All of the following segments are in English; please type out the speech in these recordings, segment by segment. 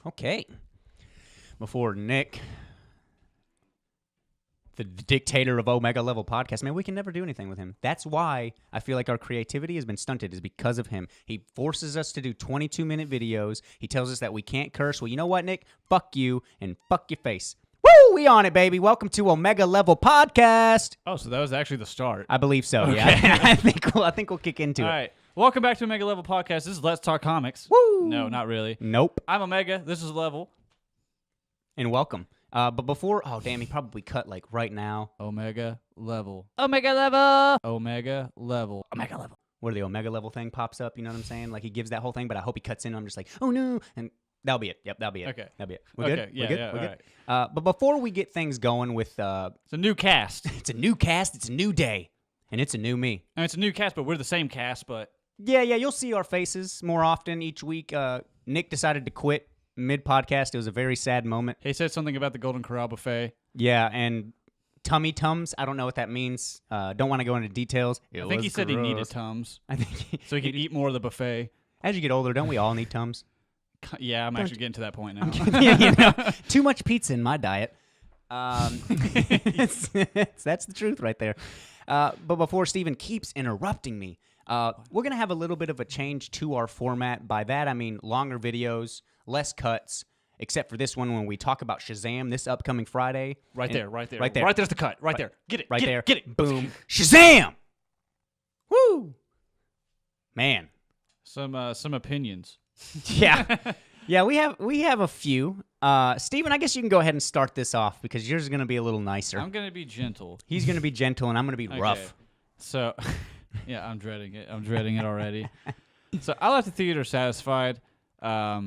Okay. Before Nick, the dictator of Omega Level Podcast, man, we can never do anything with him. That's why I feel like our creativity has been stunted, is because of him. He forces us to do 22-minute videos. He tells us that we can't curse. Well, you know what, Nick? Fuck you and fuck your face. Woo! We on it, baby. Welcome to Omega Level Podcast. Oh, so that was actually the start. I believe so, Okay. yeah. I think we'll kick into All it. right. Welcome back to Omega Level Podcast. This is Let's Talk Comics. Woo! No, not really. Nope. I'm Omega. This is Level. And welcome. But before, oh, damn, he probably cut, like, right now. Omega Level. Omega Level. Omega Level. Omega Level. Where the Omega Level thing pops up, you know what I'm saying? Like, he gives that whole thing, but I hope he cuts in. I'm just like, oh, no. And that'll be it. Yep, that'll be it. Okay. That'll be it. We're good? Okay, yeah, We're good? yeah, We're all good? But before we get things going with... It's a new cast. it's a new cast, it's a new day, and it's a new me. I mean, it's a new cast, but we're the same cast, but... Yeah, you'll see our faces more often each week. Nick decided to quit mid-podcast. It was a very sad moment. He said something about the Golden Corral buffet. Yeah, and tummy tums, I don't know what that means. Don't want to go into details. I think he said he needed Tums. I think so he could eat more of the buffet. As you get older, don't we all need Tums? Yeah, I'm actually getting to that point now. Yeah, too much pizza in my diet. That's the truth right there. But before Steven keeps interrupting me, we're going to have a little bit of a change to our format. By that, I mean longer videos, less cuts, except for this one when we talk about Shazam this upcoming Friday. Right there. Right there. Right there's the cut. Right there. Get it. Right get there. It, get it. Boom. Shazam! Woo! Man. Some opinions. Yeah. Yeah, we have a few. Steven, I guess you can go ahead and start this off because yours is going to be a little nicer. I'm going to be gentle. He's going to be gentle, and I'm going to be Okay. rough. So, yeah, I'm dreading it. I'm dreading it already. So I left the theater satisfied. I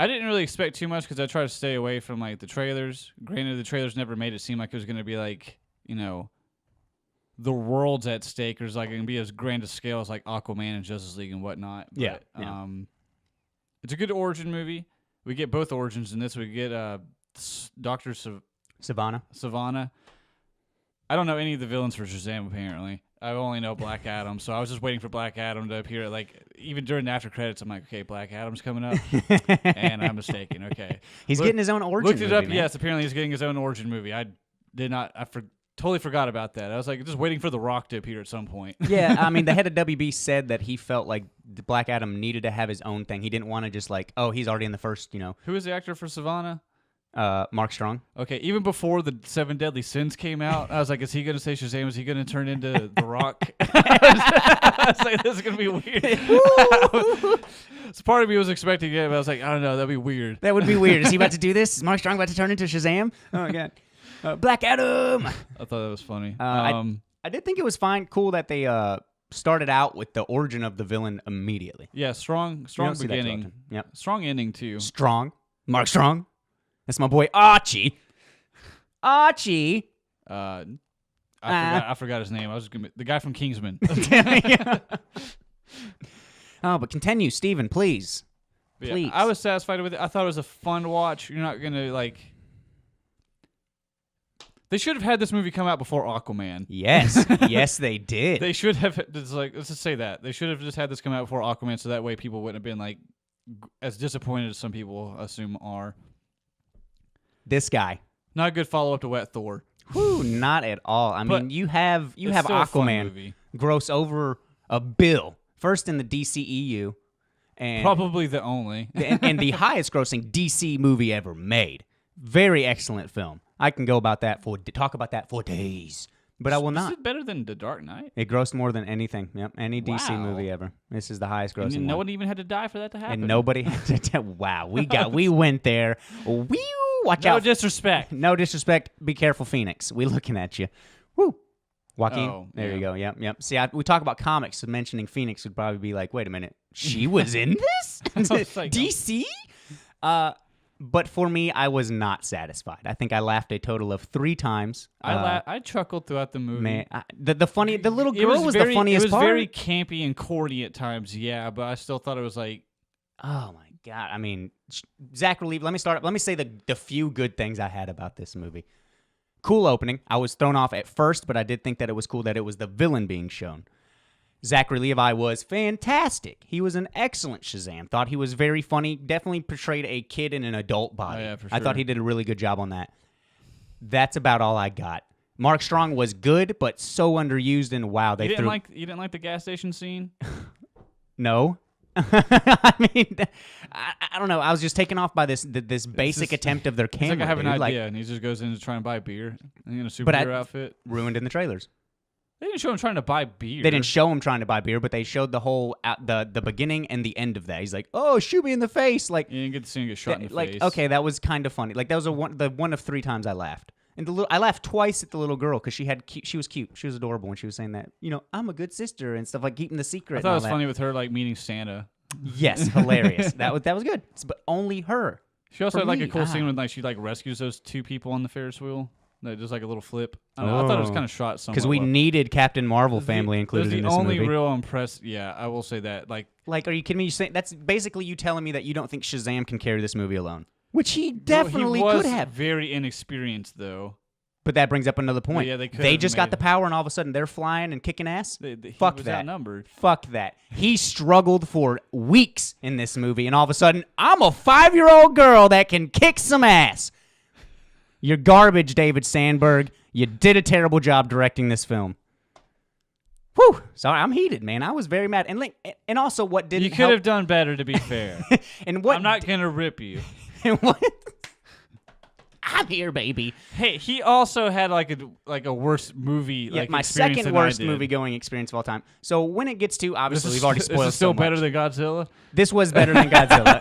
didn't really expect too much because I tried to stay away from like the trailers. Granted, the trailers never made it seem like it was going to be like, you know, the world's at stake, or it's like going to be as grand a scale as like Aquaman and Justice League and whatnot. But, Yeah. It's a good origin movie. We get both origins in this. We get Dr. Savannah. I don't know any of the villains for Shazam, apparently. I only know Black Adam, so I was just waiting for Black Adam to appear. Like, even during the after credits, I'm like, okay, Black Adam's coming up. And I'm mistaken. Okay. He's getting his own origin Looked it movie, up. man. Yes, apparently he's getting his own origin movie. I totally forgot about that. I was like, just waiting for The Rock to appear at some point. Yeah, I mean, the head of WB said that he felt like Black Adam needed to have his own thing. He didn't want to just like, oh, he's already in the first, you know. Who is the actor for Savannah? Mark Strong. Okay, even before the 7 Deadly Sins came out, I was like, is he going to say Shazam? Is he going to turn into The Rock? I was like, this is going to be weird. So part of me was expecting it, but I was like, I don't know, that'd be weird. That would be weird. Is he about to do this? Is Mark Strong about to turn into Shazam? Oh, my God. Black Adam! I thought that was funny. I did think it was cool that they started out with the origin of the villain immediately. Yeah, strong You don't see that too beginning. often. Yep. Strong ending, too. Strong. Mark Strong. That's my boy Archie. Archie. I forgot his name. I was just gonna the guy from Kingsman. Oh, but continue, Steven, please. But Please. Yeah, I was satisfied with it. I thought it was a fun watch. You're not gonna like. They should have had this movie come out before Aquaman. Yes. Yes, they did. They should have. It's like, let's just say that they should have just had this come out before Aquaman, so that way people wouldn't have been like as disappointed as some people assume are. This guy. Not a good follow up to Wet Thor. Whew, not at all. I mean, you have It's still a fun Aquaman movie. gross over $1 billion. First in the DCEU. And Probably the only. and the highest grossing DC movie ever made. Very excellent film. I can talk about that for days. But I will not. Is it better than The Dark Knight? It grossed more than anything. Yep, any DC Wow. movie ever. This is the highest And grossing no one. one even had to die for that to happen. And nobody had to wow, we went there. Whew, watch No out. disrespect. No disrespect. Be careful, Phoenix. We looking at you. Woo. Joaquin. Oh, there yeah. you go. Yep. See, we talk about comics, so mentioning Phoenix would probably be like, wait a minute. She was in this? was like, DC? But for me, I was not satisfied. I think I laughed a total of 3 times. I chuckled throughout the movie. Man, the little girl was the funniest It was part. very campy and corny at times, yeah, but I still thought it was like... Oh, my God. I mean, Zachary Levi, let me say the few good things I had about this movie. Cool opening. I was thrown off at first, but I did think that it was cool that it was the villain being shown. Zachary Levi was fantastic. He was an excellent Shazam. Thought he was very funny. Definitely portrayed a kid in an adult body. Oh, yeah, for I thought sure. he did a really good job on that. That's about all I got. Mark Strong was good, but so underused, and wow, they You threw... didn't like the gas station scene? No. I mean, I don't know. I was just taken off by this basic attempt of their camera. It's like I have an dude. idea, and he just goes in to try and buy beer in a But superhero outfit. Ruined in the trailers. They didn't show him trying to buy beer. They didn't show him trying to buy beer, but they showed the whole the beginning and the end of that. He's like, "Oh, shoot me in the face!" Like, You didn't get to see him get shot in the face. Okay, that was kind of funny. Like, that was the one of 3 times I laughed. And I laughed twice at the little girl because she was cute. She was adorable when she was saying that. I'm a good sister and stuff, like keeping the secret. I thought it was and all funny with her like meeting Santa. Yes, hilarious. That was good. But only her. She also had like a cool me, scene when like she like rescues those 2 people on the Ferris wheel. Like, just like a little flip. I don't know. I thought it was kind of shot somewhat. Because we needed Captain Marvel family included in this movie. The only real impressed. Yeah, I will say that. Like, are you kidding me? That's basically you telling me that you don't think Shazam can carry this movie alone, which he definitely he was could have. Very inexperienced though. But that brings up another point. Yeah, they just got the power, and all of a sudden they're flying and kicking ass. Fuck that. Outnumbered. Fuck that. He struggled for weeks in this movie, and all of a sudden, I'm a 5-year-old girl that can kick some ass. You're garbage, David Sandberg. You did a terrible job directing this film. Whew. Sorry, I'm heated, man. I was very mad. And also, what didn't You could have done better, to be fair. And what? I'm not gonna rip you. And what? I'm here, baby. Hey, he also had like a worse movie. Yeah, like my experience second than I worst did. movie-going experience of all time. So when it gets to, obviously, This we've already is spoiled still so much. better than Godzilla. This was better than Godzilla.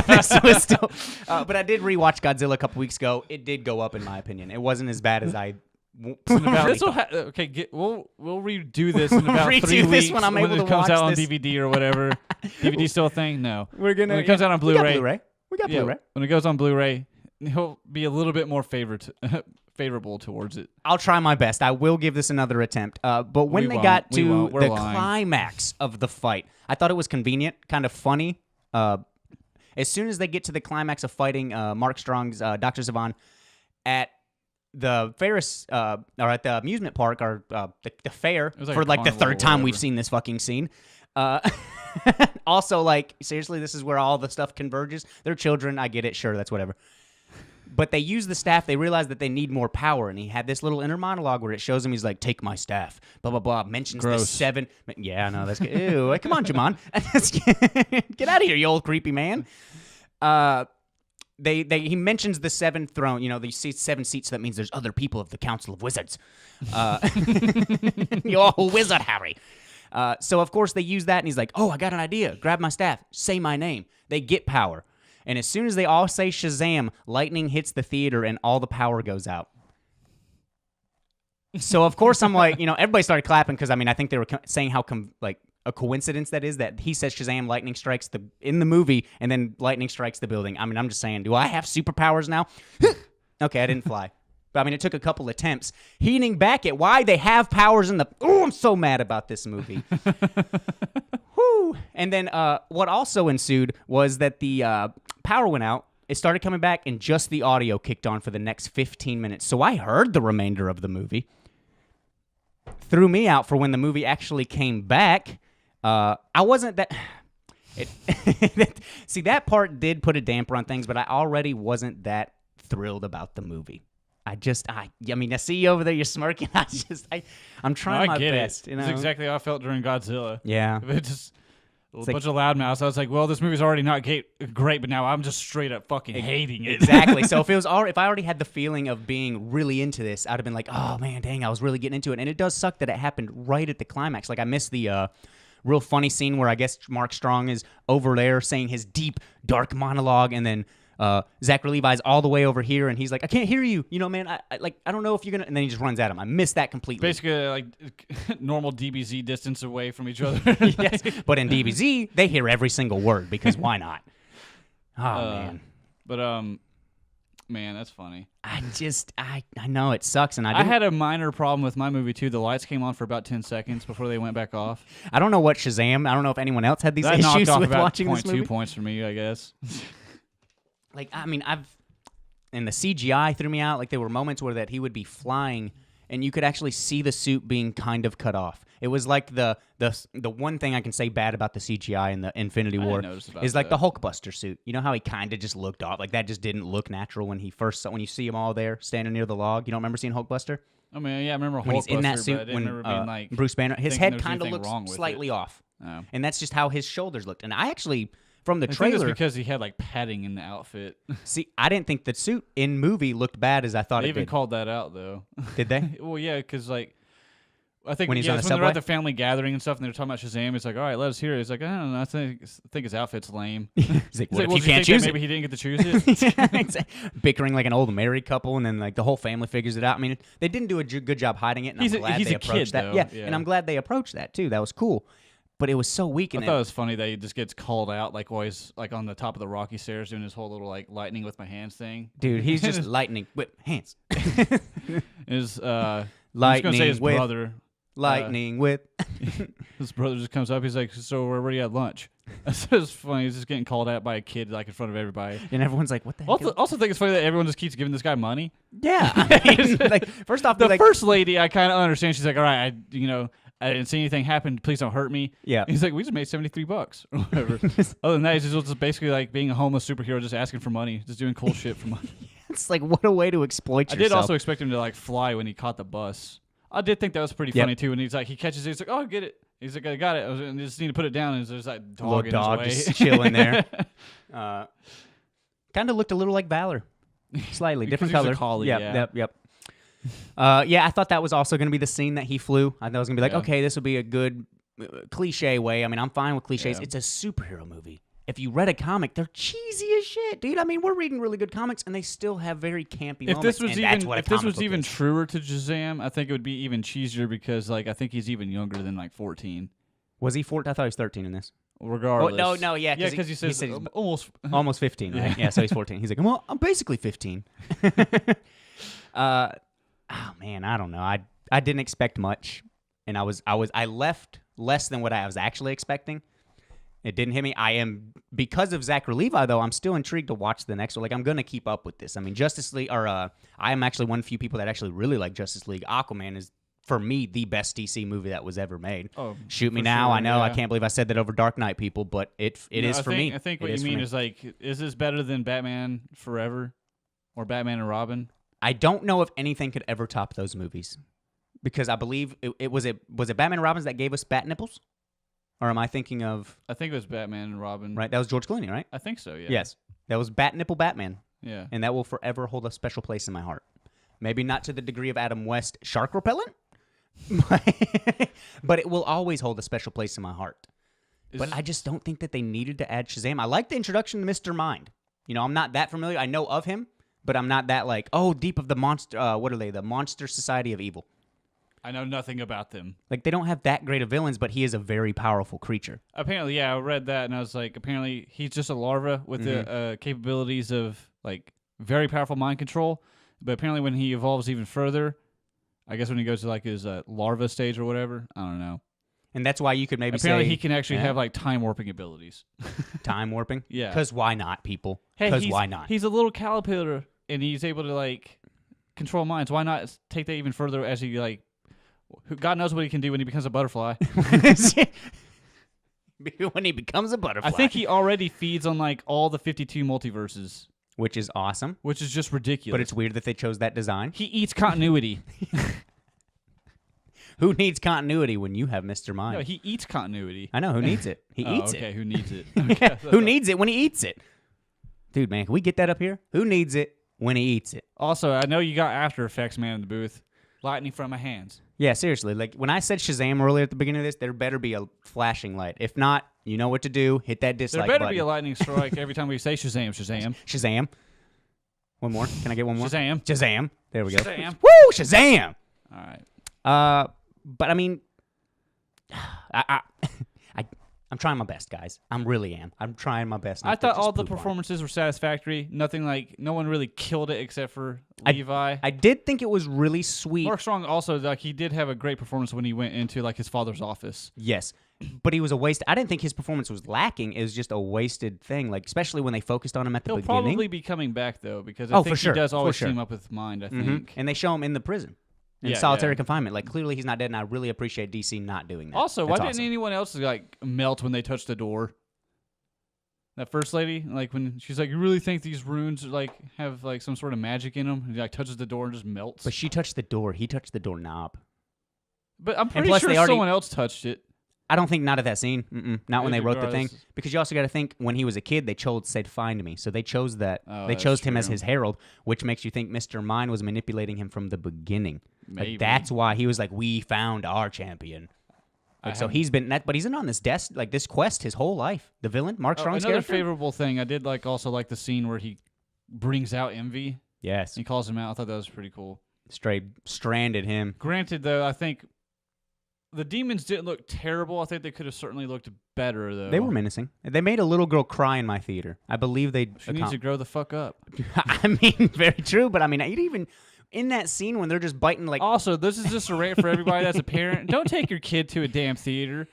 this was still, but I did rewatch Godzilla a couple weeks ago. It did go up in my opinion. It wasn't as bad as I. This will we'll redo this in about Redo 3 this weeks when I'm able it to comes watch out on this. DVD or whatever. DVD still a thing? No. We're gonna. When it comes out on Blu-ray. We got Yeah, Blu-ray. when it goes on Blu-ray, he'll be a little bit more favorable towards it. I'll try my best. I will give this another attempt. But when they got to the climax of the fight, I thought it was convenient, kind of funny. As soon as they get to the climax of fighting Mark Strong's Dr. Zevon at the Ferris or at the amusement park or the fair for like the 3rd time we've seen this fucking scene. Also, like, seriously, this is where all the stuff converges. They're children. I get it. Sure, that's whatever. But they use the staff. They realize that they need more power. And he had this little inner monologue where it shows him he's like, take my staff, blah, blah, blah. Mentions the 7. Yeah, I know. That's good. Ew. Come on, Jamon. Get out of here, you old creepy man. He mentions the 7th throne. They see 7 seats. So that means there's other people of the Council of Wizards. You're a wizard, Harry. So, of course, they use that. And he's like, oh, I got an idea. Grab my staff. Say my name. They get power. And as soon as they all say Shazam, lightning hits the theater and all the power goes out. So, of course, I'm like, everybody started clapping because, I think they were saying how a coincidence that is that he says Shazam, lightning strikes in the movie, and then lightning strikes the building. I'm just saying, do I have superpowers now? Okay, I didn't fly. But, it took a couple attempts. Heating back at why they have powers in the... Oh, I'm so mad about this movie. Whew. And then what also ensued was that the power went out. It started coming back, and just the audio kicked on for the next 15 minutes. So I heard the remainder of the movie. Threw me out for when the movie actually came back. I wasn't that... See, that part did put a damper on things, but I already wasn't that thrilled about the movie. I see you over there, you're smirking. I'm trying my best. That's exactly how I felt during Godzilla. Yeah. It just a bunch of loudmouths. I was like, well, this movie's already not great, but now I'm just straight up fucking hating it. Exactly. So if I already had the feeling of being really into this, I'd have been like, oh man, dang, I was really getting into it. And it does suck that it happened right at the climax. Like I missed the real funny scene where I guess Mark Strong is over there saying his deep, dark monologue, and then Zachary Levi's all the way over here, and he's like, I can't hear you. Man, I don't know if you're going to... And then he just runs at him. I missed that completely. Basically, like, normal DBZ distance away from each other. Yes, but in DBZ, they hear every single word, because why not? Oh, man. But, man, that's funny. I know it sucks, and I had a minor problem with my movie, too. The lights came on for about 10 seconds before they went back off. I don't know what Shazam... I don't know if anyone else had these that issues knocked off with about watching this movie. 2 points for me, I guess. And the CGI threw me out. Like, there were moments where that he would be flying, and you could actually see the suit being kind of cut off. It was like the one thing I can say bad about the CGI in the Infinity War is like the Hulkbuster suit. You know how he kind of just looked off, like that just didn't look natural when you see him all there standing near the log. You don't remember seeing Hulkbuster? I mean, yeah, I remember when he's in that suit. But I didn't when remember being like Bruce Banner, his head kind of looks slightly off, and that's just how his shoulders looked. And I actually. From the trailer, think it's because he had like padding in the outfit. See, I didn't think the suit in movie looked bad as I thought it did. They even called that out though. Did they? Well, yeah, because like I think when he's on the when subway? they're at the family gathering and stuff, and they're talking about Shazam. It's like, all right, let us hear it. He's like, I don't know, I think his outfit's lame. He's like, what if well, you can't choose it? Maybe he didn't get to choose it. Bickering like an old married couple, and then like the whole family figures it out. I mean, they didn't do a good job hiding it, and I'm glad they approached that. Yeah, and I'm glad they approached that too. That was cool. But it was so weak. And I thought it was funny that he just gets called out like always, like on the top of the rocky stairs doing his whole little like lightning with my hands thing. Dude, he's just lightning with hands. His lightning say his brother. Lightning with. His brother just comes up. He's like, "So we're already at lunch." So it's funny. He's just getting called out by a kid like in front of everybody, and everyone's like, "What the heck?" Also think it's funny that everyone just keeps giving this guy money. Yeah, I mean, like first off, the first lady, I kind of understand. She's like, "All right, I didn't see anything happen. Please don't hurt me." Yeah. He's like, we just made $73 or whatever. Other than that, he's just basically like being a homeless superhero, just asking for money, just doing cool shit for money. It's like, what a way to exploit yourself. I did also expect him to like fly when he caught the bus. I did think that was pretty funny too. And he's like, he catches it. He's like, oh, get it. He's like, I got it. I just need to put it down. And there's that dog in his way. Just chilling there. Kind of looked a little like Valor. Slightly. Different color. A collie, Yep. Yeah, I thought that was also going to be the scene that he flew. I thought it was going to be like, okay, this will be a good cliche way. I mean, I'm fine with cliches. Yeah. It's a superhero movie. If you read a comic, they're cheesy as shit, dude. I mean, we're reading really good comics, and they still have very campy moments. If this was even truer to Shazam, I think it would be even cheesier because, like, I think he's even younger than like 14. Was he 14? I thought he was 13 in this. Regardless. Oh, no, yeah, because he says he's almost 15. Right? Yeah, so he's 14. He's like, well, I'm basically 15. Oh man, I don't know. I didn't expect much, and I left less than what I was actually expecting. It didn't hit me. Because of Zachary Levi, though, I'm still intrigued to watch the next one. Like, I'm going to keep up with this. I mean, Justice League, I am actually one of the few people that actually really like Justice League. Aquaman is, for me, the best DC movie that was ever made. Oh, shoot me now. Sure, I know. Yeah. I can't believe I said that over Dark Knight, people, but it is for me. I think what you mean is, like, is this better than Batman Forever or Batman and Robin? I don't know if anything could ever top those movies. Because I believe was it Batman and Robin that gave us bat nipples? Or am I thinking of... I think it was Batman and Robin. Right, that was George Clooney, right? I think so, yeah. Yes, that was Bat Nipple Batman. Yeah. And that will forever hold a special place in my heart. Maybe not to the degree of Adam West Shark Repellent, but it will always hold a special place in my heart. I just don't think that they needed to add Shazam. I like the introduction to Mr. Mind. You know, I'm not that familiar. I know of him, but I'm not that like, deep of the monster... what are they? The Monster Society of Evil. I know nothing about them. Like, they don't have that great of villains, but he is a very powerful creature. Apparently, yeah, I read that, and I was like, apparently he's just a larva with the capabilities of, like, very powerful mind control. But apparently when he evolves even further, I guess when he goes to, like, his larva stage or whatever, I don't know. And that's why you could maybe apparently he can actually have, like, time warping abilities. Time warping? Yeah. Because why not, people? Because why not? He's a little caterpillar, and he's able to, like, control minds. Why not take that even further as he, like, God knows what he can do when he becomes a butterfly. When he becomes a butterfly. I think he already feeds on like all the 52 multiverses. Which is awesome. Which is just ridiculous. But it's weird that they chose that design. He eats continuity. Who needs continuity when you have Mr. Mind? No, he eats continuity. I know. Who needs it? He eats it. Okay, who needs it? Okay, who needs it when he eats it? Dude, man, can we get that up here? Who needs it when he eats it? Also, I know you got After Effects man in the booth. Lightning from my hands. Yeah, seriously. Like, when I said Shazam earlier at the beginning of this, there better be a flashing light. If not, you know what to do. Hit that dislike button. There better be a lightning strike every time we say Shazam, Shazam. Shazam. One more. Can I get one more? Shazam. Shazam. There we go. Shazam. Woo! Shazam! All right. But, I mean, I'm trying my best, guys. I really am. I'm trying my best. I thought all the performances were satisfactory. Nothing like, no one really killed it except for Levi. I did think it was really sweet. Mark Strong also, like, he did have a great performance when he went into like his father's office. Yes, but he was a waste. I didn't think his performance was lacking. It was just a wasted thing. Like, especially when they focused on him at the beginning. He'll probably be coming back though, because I think he does always team up with Mind. I think, and they show him in the prison. in solitary confinement. Like, clearly he's not dead, and I really appreciate DC not doing that. Also, That's why awesome. didn't anyone else like melt when they touched the door? That first lady, like when she's like, "You really think these runes like have like some sort of magic in them?" And he like touches the door and just melts. But she touched the door. He touched the doorknob. But I'm pretty plus sure they already- someone else touched it. I don't think not at that scene. Not when they wrote the thing. Regardless. Because you also got to think when he was a kid, they said "find me," so they chose that. Oh, they that's chose him as true. his herald, which makes you think Mr. Mine was manipulating him from the beginning. Maybe. Like that's why he was like, "We found our champion." Like, so he's been that, but he's been on this this quest his whole life. The villain, Mark Strong's another character. favorable thing I did also like the scene where he brings out Envy. Yes, He calls him out. I thought that was pretty cool. straight stranded him. Granted, though, I think the demons didn't look terrible. I think they could have certainly looked better, though. They were menacing. They made a little girl cry in my theater. I believe they. She needs to grow the fuck up. I mean, very true. But I mean, you'd even in that scene when they're just biting like. Also, this is just a rant for everybody that's a parent. Don't take your kid to a damn theater.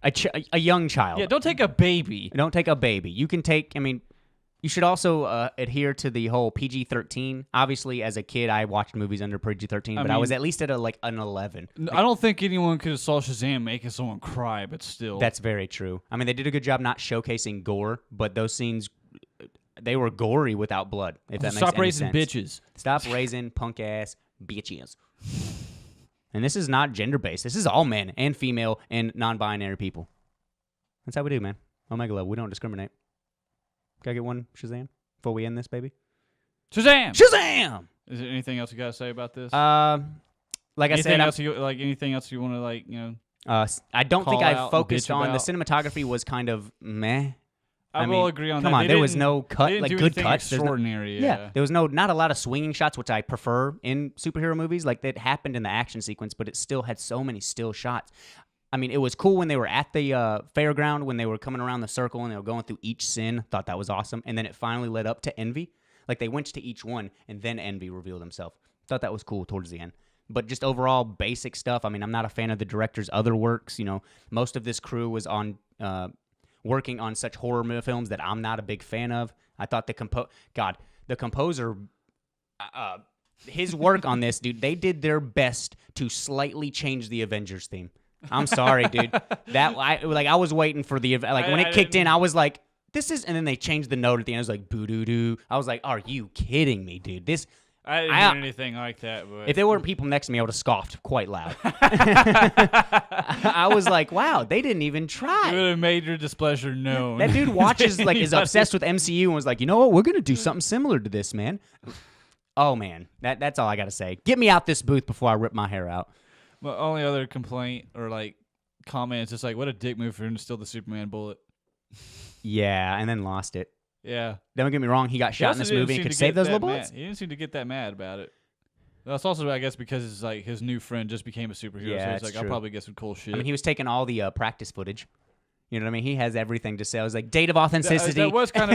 A young child. Yeah, don't take a baby. Don't take a baby. You can take. I mean, you should also adhere to the whole PG-13. Obviously, as a kid, I watched movies under PG-13, but I was at least at an 11. I don't think anyone could have saw Shazam making someone cry, but still. That's very true. I mean, they did a good job not showcasing gore, but those scenes, they were gory without blood. If that makes Stop any raising sense. bitches. Stop raising punk ass bitches. And this is not gender based. This is all men and female and non-binary people. That's how we do, man. Omega level. We don't discriminate. Can I get one Shazam before we end this, baby? Shazam! Shazam! Is there anything else you gotta say about this? Like I said, anything else you want to I don't think call I out and focused bitch on the about? cinematography was kind of meh. I will agree on that. Come on, They there was didn't- no they cut, didn't like do good anything cuts. There's no- extraordinary. Yeah, there was not a lot of swinging shots, which I prefer in superhero movies. Like that happened in the action sequence, but it still had so many still shots. I mean, it was cool when they were at the fairground, when they were coming around the circle and they were going through each sin. Thought that was awesome. And then it finally led up to Envy. Like they went to each one, and then Envy revealed himself. Thought that was cool towards the end. But just overall basic stuff. I mean, I'm not a fan of the director's other works. You know, most of this crew was on working on such horror films that I'm not a big fan of. I thought the composer, his work on this, dude, they did their best to slightly change the Avengers theme. I'm sorry, dude. I was waiting for the when it kicked in, I was like, this is, and then they changed the note at the end. It was like boo doo doo. I was like, are you kidding me, dude? I didn't hear anything like that. But If there weren't people next to me, I would have scoffed quite loud. I was like, wow, they didn't even it try. would have made your displeasure known. That dude watches, like, is obsessed with MCU and was like, you know what? We're going to do something similar to this, man. Oh, man. That's all I got to say. Get me out this booth before I rip my hair out. My only other complaint or comment is just what a dick move for him to steal the Superman bullet. Yeah, and then lost it. Yeah. Don't get me wrong. He got shot in this movie and could save those little bullets. He didn't seem to get that mad about it. That's also, I guess, because it's his new friend just became a superhero. Yeah, so he's it's I'll true. probably get some cool shit. I mean, he was taking all the practice footage. You know what I mean? He has everything to say. I was like, date of authenticity. That was kind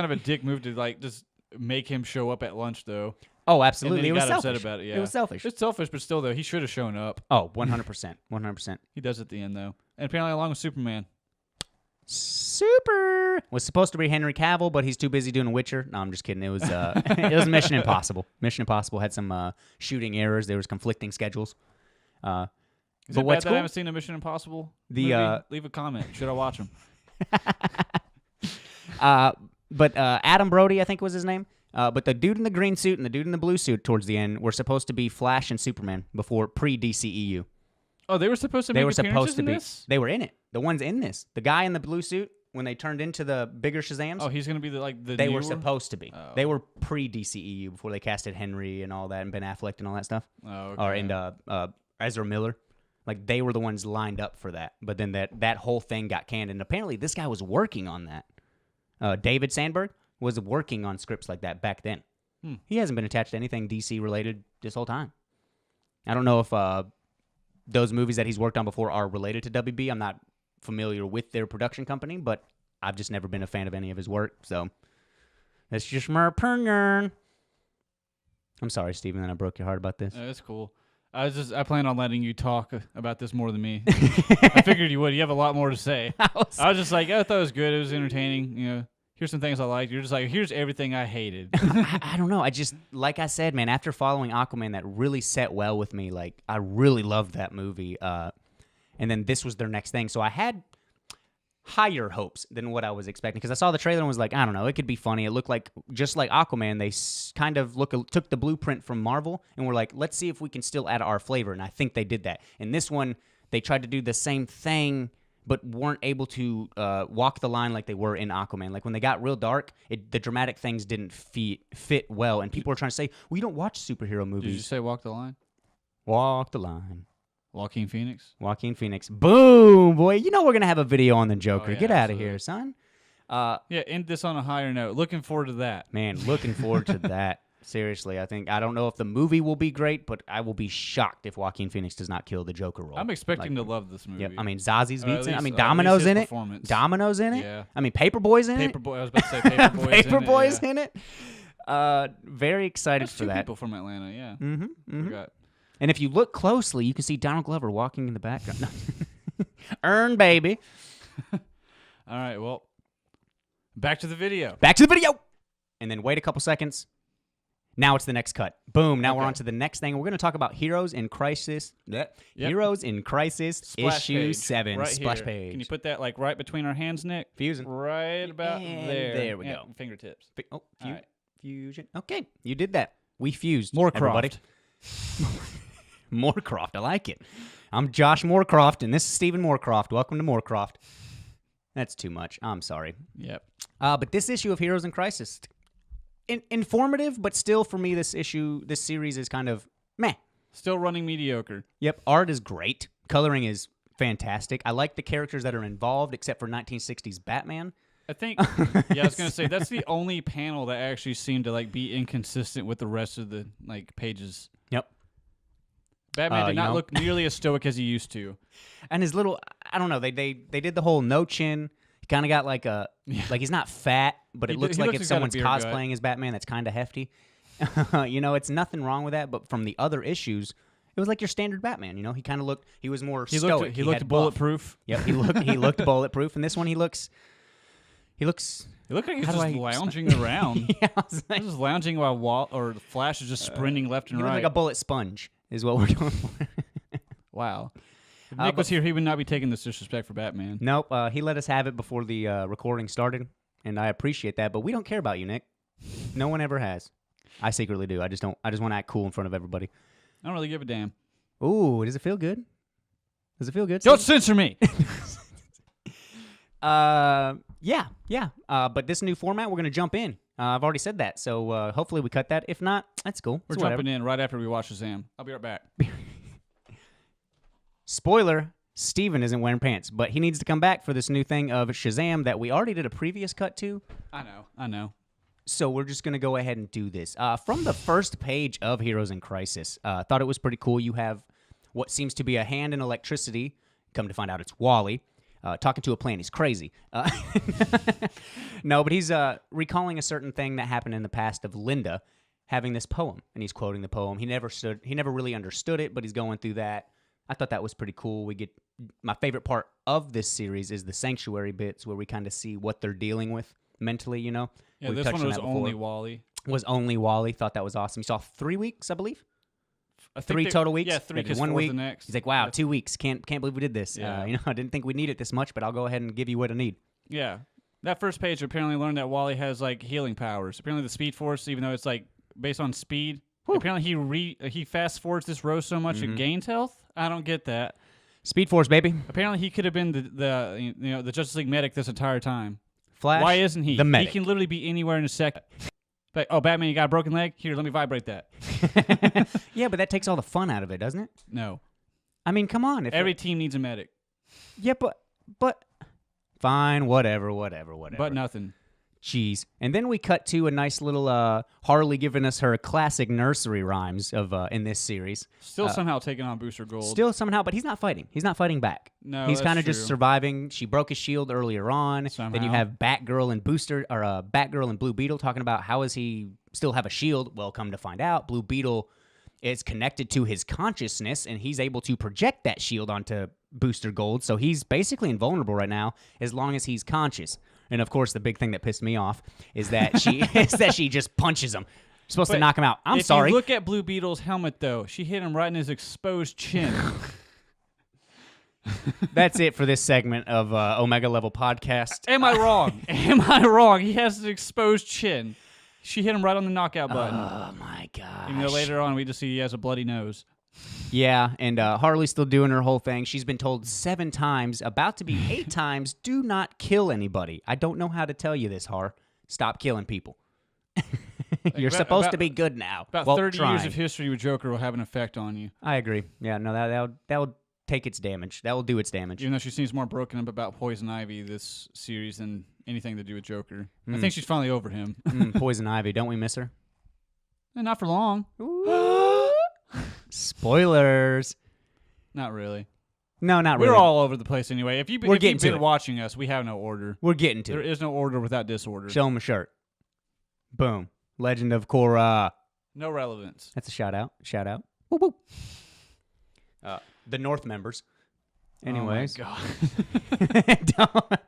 of a dick move to just make him show up at lunch though. Oh, And absolutely. then he It was got selfish. upset about it. Yeah, It was selfish. It's selfish, but still though, he should have shown up. Oh, 100%. 100%. He does at the end though, and apparently along with Superman. Super was supposed to be Henry Cavill, but he's too busy doing Witcher. No, I'm just kidding. It was it was Mission Impossible. Mission Impossible had some shooting errors. There was conflicting schedules. Is But it bad what's that cool- I haven't seen a Mission Impossible The, movie? Leave a comment. Should I watch them? But Adam Brody, I think was his name. But the dude in the green suit and the dude in the blue suit towards the end were supposed to be Flash and Superman before pre-DCEU. Oh, they were supposed to. They make were supposed to appearances in be. this? They were in it. The ones in this. The guy in the blue suit when they turned into the bigger Shazams. Oh, he's gonna be the They newer? were supposed to be. Oh. They were pre-DCEU before they casted Henry and all that and Ben Affleck and all that stuff. Oh, okay. Or and Ezra Miller. Like they were the ones lined up for that. But then that whole thing got canned, and apparently this guy was working on that. David Sandberg was working on scripts like that back then. He hasn't been attached to anything DC related this whole time. I don't know if those movies that he's worked on before are related to WB. I'm not familiar with their production company, but I've just never been a fan of any of his work. So that's just my opinion. I'm sorry, Steven, that I broke your heart about this. That's cool. I plan on letting you talk about this more than me. I figured you would. You have a lot more to say. I was just like, I thought it was good. It was entertaining. here's some things I liked. You're just like, here's everything I hated. I don't know. I just, like I said, man, after following Aquaman, that really set well with me. Like, I really loved that movie. And then this was their next thing. So I had higher hopes than what I was expecting because I saw the trailer and was like, I don't know, it could be funny. It looked like, just like Aquaman, they kind of took the blueprint from Marvel and were like, let's see if we can still add our flavor. And I think they did that. In this one, they tried to do the same thing but weren't able to walk the line like they were in Aquaman. Like when they got real dark, the dramatic things didn't fit well, and people were trying to say, "We don't watch superhero movies." Did you say walk the line? Walk the line. Joaquin Phoenix. Boom, boy. You know we're gonna have a video on the Joker. Oh, yeah, Get out of absolutely. here, son. Yeah, end this on a higher note. Looking forward to that. Man, looking forward to that. Seriously, I don't know if the movie will be great, but I will be shocked if Joaquin Phoenix does not kill the Joker role. I'm expecting to love this movie. Yep. I mean, Zazie Beetz in it. I mean, at Domino's least in his it. performance. Domino's in it. Yeah. I mean, Paperboy's in it. I was about to say Paperboy's Paperboy's in it. in it. Very excited That's for two that. people from Atlanta, yeah. Mm-hmm. Forgot. And if you look closely, you can see Donald Glover walking in the background. Earn, baby. All right, well, back to the video. Back to the video. And then wait a couple seconds. Now it's the next cut. Boom. Now we're Okay. on to the next thing. We're going to talk about Heroes in Crisis. Yep. Heroes in Crisis Splash issue page, 7. right Splash here. page. Can you put that like right between our hands, Nick? Fusing. Right about And there. there we Yeah, go. Fingertips. Oh, All right. fusion. Okay. You did that. We fused. Moorcroft. Everybody. Moorcroft. I like it. I'm Josh Moorcroft, and this is Stephen Moorcroft. Welcome to Moorcroft. That's too much. I'm sorry. Yep. But this issue of Heroes in Crisis, informative, but still for me, this series is kind of meh. Still running mediocre. Yep, art is great. Coloring is fantastic. I like the characters that are involved, except for 1960s Batman. I think, yeah, I was going to say, that's the only panel that actually seemed to like be inconsistent with the rest of the like pages. Yep. Batman did you not know? look nearly as stoic as he used to. And his little, I don't know, they did the whole no chin. He kind of got like like he's not fat, but it He looks looks like like if he's got a someone's beer gut. cosplaying as Batman, that's kind of hefty. It's nothing wrong with that, but from the other issues, it was like your standard Batman. He kind of looked, he was more stoic. He looked had buff. bulletproof. Yep, he looked bulletproof, and this one he looks. He looked like he's How do just I- lounging around. Yeah, I was like, He's just lounging while the Flash is just sprinting left and he right. looked like a bullet sponge, is what we're going for. Wow. If Nick was here, he would not be taking this disrespect for Batman. Nope, he let us have it before the recording started, and I appreciate that. But we don't care about you, Nick. No one ever has. I secretly do. I just don't. I just want to act cool in front of everybody. I don't really give a damn. Ooh, does it feel good? Does it feel good? Don't Steve? censor me. Yeah. But this new format, we're gonna jump in. I've already said that, so hopefully we cut that. If not, that's cool. We're It's whatever. jumping in right after we watch Shazam. I'll be right back. Spoiler: Steven isn't wearing pants, but he needs to come back for this new thing of Shazam that we already did a previous cut to. I know. So we're just going to go ahead and do this. From the first page of Heroes in Crisis, thought it was pretty cool. You have what seems to be a hand in electricity. Come to find out it's Wally. Talking to a plant. He's crazy. No, but he's recalling a certain thing that happened in the past of Linda having this poem, and he's quoting the poem. He never really understood it, but he's going through that. I thought that was pretty cool. We get my favorite part of this series is the sanctuary bits where we kind of see what they're dealing with mentally, Yeah, We've this touched one on was that before. only Wally. Was only Wally. Thought that was awesome. He saw 3 weeks, I believe. I think 3 total weeks. Yeah, 3 They did because 1 week. The next. He's like, wow, Yeah. 2 weeks. Can't believe we did this. Yeah. I didn't think we'd need it this much, but I'll go ahead and give you what I need. Yeah. That first page apparently learned that Wally has like healing powers. Apparently the Speed Force, even though it's like based on speed, apparently he fast forwards this row so much it gains health. I don't get that. Speed Force, baby. Apparently he could have been the Justice League medic this entire time. Flash. Why isn't he? The medic. He can literally be anywhere in a second. Like, oh, Batman, you got a broken leg? Here, let me vibrate that. Yeah, but that takes all the fun out of it, doesn't it? No. I mean, come on. Every team needs a medic. Yeah, but fine, whatever. But nothing. Jeez. And then we cut to a nice little Harley giving us her classic nursery rhymes of in this series. Still somehow taking on Booster Gold. Still somehow, but he's not fighting. He's not fighting back. No, he's that's kind of just true. surviving. She broke his shield earlier on. Then you Somehow. have Batgirl and Batgirl and Blue Beetle talking about how does he still have a shield. Well, come to find out, Blue Beetle is connected to his consciousness, and he's able to project that shield onto Booster Gold. So he's basically invulnerable right now as long as he's conscious. And of course, the big thing that pissed me off is that she just punches him. You're supposed to knock him out. I'm sorry. If you look at Blue Beetle's helmet, though, she hit him right in his exposed chin. That's it for this segment of Omega Level Podcast. Am I wrong? Am I wrong? He has an exposed chin. She hit him right on the knockout button. Oh, my gosh. Even though later on we just see he has a bloody nose. Yeah, and Harley's still doing her whole thing. She's been told 7 times, about to be 8 times, do not kill anybody. I don't know how to tell you this, Har. Stop killing people. You're supposed to be good now. About 30 years of history with Joker will have an effect on you. I agree. Yeah, no, that will take its damage. That will do its damage. Even though she seems more broken up about Poison Ivy this series than anything to do with Joker. I think she's finally over him. Poison Ivy, don't we miss her? Not for long. Spoilers. Not really. No, not really. We're all over the place anyway. If you've been it. watching us, we have no order. We're getting to There it. is no order without disorder. Show him a shirt. Boom. Legend of Korra. No relevance. That's a shout out. Shout out. Woo woo. The North members. Anyways. Oh my God.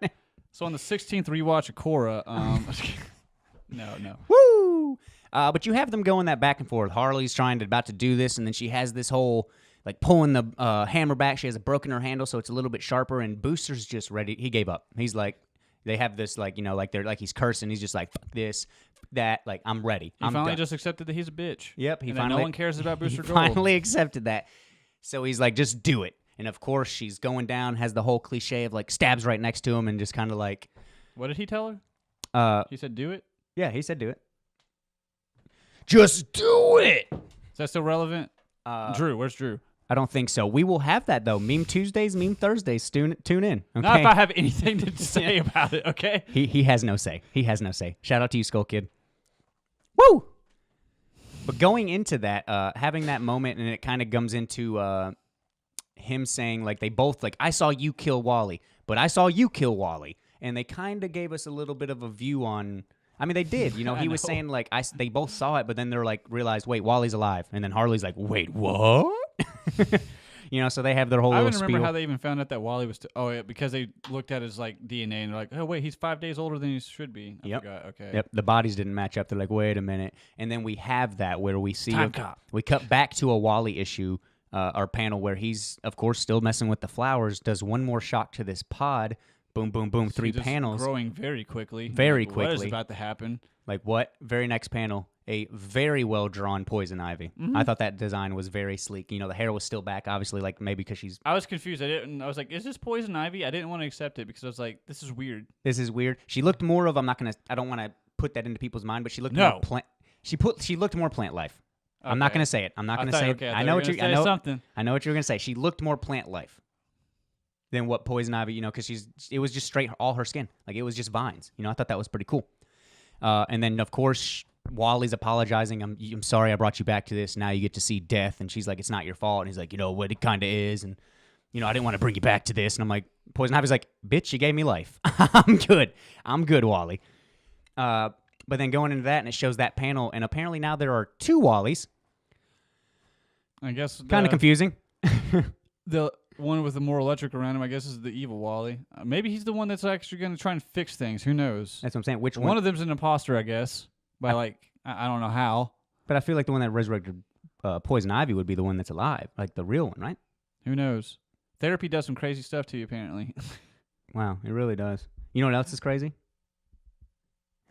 So on the 16th rewatch of Korra, no. Woo! But you have them going that back and forth. Harley's about to do this, and then she has this whole, like, pulling the hammer back. She has a broken her handle, so it's a little bit sharper, and Booster's just ready. He gave up. He's like, they have this, like, you know, like they're like he's cursing. He's just like, fuck this, that, like, I'm ready. He finally just accepted that he's a bitch. Yep, no one cares about Booster Gold. Finally accepted that. So he's like, just do it. And of course, she's going down, has the whole cliche of, like, stabs right next to him and just kind of like. What did he tell her? He said, do it? Yeah, he said, do it. Just do it! Is that still relevant? Drew, where's Drew? I don't think so. We will have that, though. Meme Tuesdays, Meme Thursdays. Tune in. Okay? Not if I have anything to say about it, okay? He has no say. He has no say. Shout out to you, Skull Kid. Woo! But going into that, having that moment, and it kind of comes into him saying, like, they both, like, I saw you kill Wally, but I saw you kill Wally. And they kind of gave us a little bit of a view on... I mean, they did. You know, he was saying, like, they both saw it, but then they're like, realized, wait, Wally's alive. And then Harley's like, wait, what? You know, so they have their whole I little don't remember spiel. how they even found out that Wally was... because they looked at his, like, DNA and they're like, oh, wait, he's 5 days older than he should be. I forgot. Okay. Yep, the bodies didn't match up. They're like, wait a minute. And then we have that where we see... Time cop. We cut back to a Wally issue, our panel, where he's, of course, still messing with the flowers, does one more shock to this pod. Boom, boom, boom, 3 panels. Growing very quickly. Very quickly. What is about to happen? Like what? Very next panel, a very well-drawn Poison Ivy. Mm-hmm. I thought that design was very sleek. You know, the hair was still back, obviously, like maybe because she's... I was confused. I was like, is this Poison Ivy? I didn't want to accept it because I was like, this is weird. This is weird. She looked more of... I don't want to put that into people's mind, but she looked more plant... She looked more plant life. Okay. I'm not going to say it. I'm not going to say it. I know what you're... I know what you're going to say. She looked more plant life than what Poison Ivy, you know, because it was just straight, all her skin. Like, it was just vines. You know, I thought that was pretty cool. And then, of course, Wally's apologizing. I'm sorry I brought you back to this. Now you get to see death. And she's like, it's not your fault. And he's like, you know what, it kind of is. And, you know, I didn't want to bring you back to this. And I'm like, Poison Ivy's like, bitch, you gave me life. I'm good, Wally. But then going into that, and it shows that panel. And apparently now there are 2 Wallys. I guess. Kind of confusing. The one with the more electric around him, I guess, is the evil Wally. Maybe he's the one that's actually going to try and fix things. Who knows? That's what I'm saying. Which one? One of them's an imposter, I guess. By I don't know how. But I feel like the one that resurrected Poison Ivy would be the one that's alive, like the real one, right? Who knows? Therapy does some crazy stuff to you, apparently. Wow, it really does. You know what else is crazy?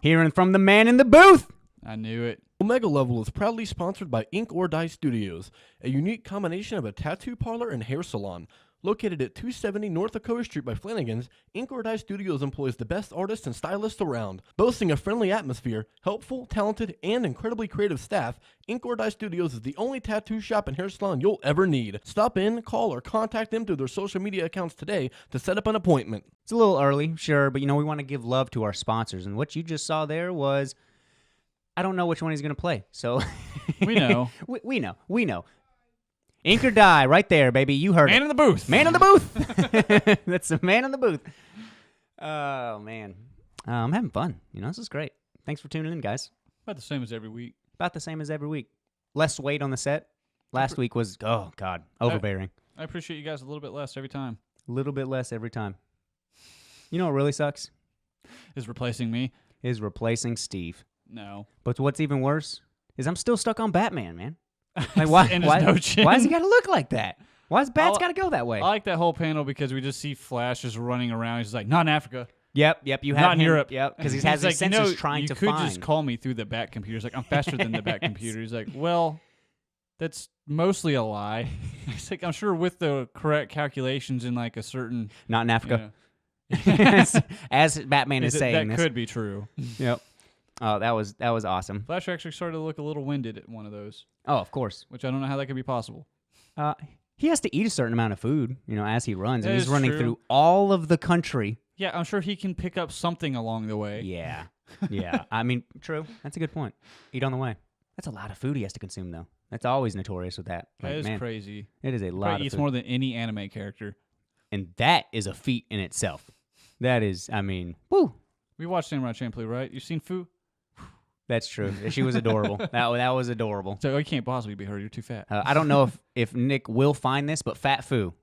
Hearing from the man in the booth. I knew it. Omega Level is proudly sponsored by Ink or Dye Studios, a unique combination of a tattoo parlor and hair salon. Located at 270 North Dakota Street by Flanagan's, Ink or Dye Studios employs the best artists and stylists around. Boasting a friendly atmosphere, helpful, talented, and incredibly creative staff, Ink or Dye Studios is the only tattoo shop and hair salon you'll ever need. Stop in, call, or contact them through their social media accounts today to set up an appointment. It's a little early, sure, but you know, we want to give love to our sponsors, and what you just saw there was... I don't know which one he's going to play, so... We know. we know. Ink or Dye, right there, baby. You heard it. Man in the booth. Man in the booth. That's the man in the booth. Oh, man. I'm having fun. You know, this is great. Thanks for tuning in, guys. About the same as every week. About the same as every week. Less weight on the set. Last week was, oh, God, overbearing. I appreciate you guys a little bit less every time. A little bit less every time. You know what really sucks? is replacing me. Is replacing Steve. No. But what's even worse is I'm still stuck on Batman, man. Like why? And there's no chin. Why does he got to look like that? Why's Bat's got to go that way? I like that whole panel because we just see Flash just running around. He's just like, not in Africa. Yep. You have not in him, Europe. Yep, because he He's has his like, sensors trying to find. You find. could just call me through the Bat computer. He's like, I'm faster than the Bat computer. He's like, well, that's mostly a lie. He's like, I'm sure with the correct calculations in like a certain. Not in Africa. You As Batman is saying that this. could be true. Yep. Oh, that was awesome. Flash actually started to look a little winded at one of those. Oh, of course. Which I don't know how that could be possible. He has to eat a certain amount of food, as he runs, and That he's is running true. through all of the country. Yeah, I'm sure he can pick up something along the way. Yeah. I mean, true. That's a good point. Eat on the way. That's a lot of food he has to consume, though. That's always notorious with that. That is man, crazy. it is a lot Probably of eats food. more than any anime character. And that is a feat in itself. That is, woo. We watched Samurai Champloo, right? You seen Fu? That's true. She was adorable. That was adorable. So you can't possibly be her. You're too fat. I don't know if Nick will find this, but Fat Fu.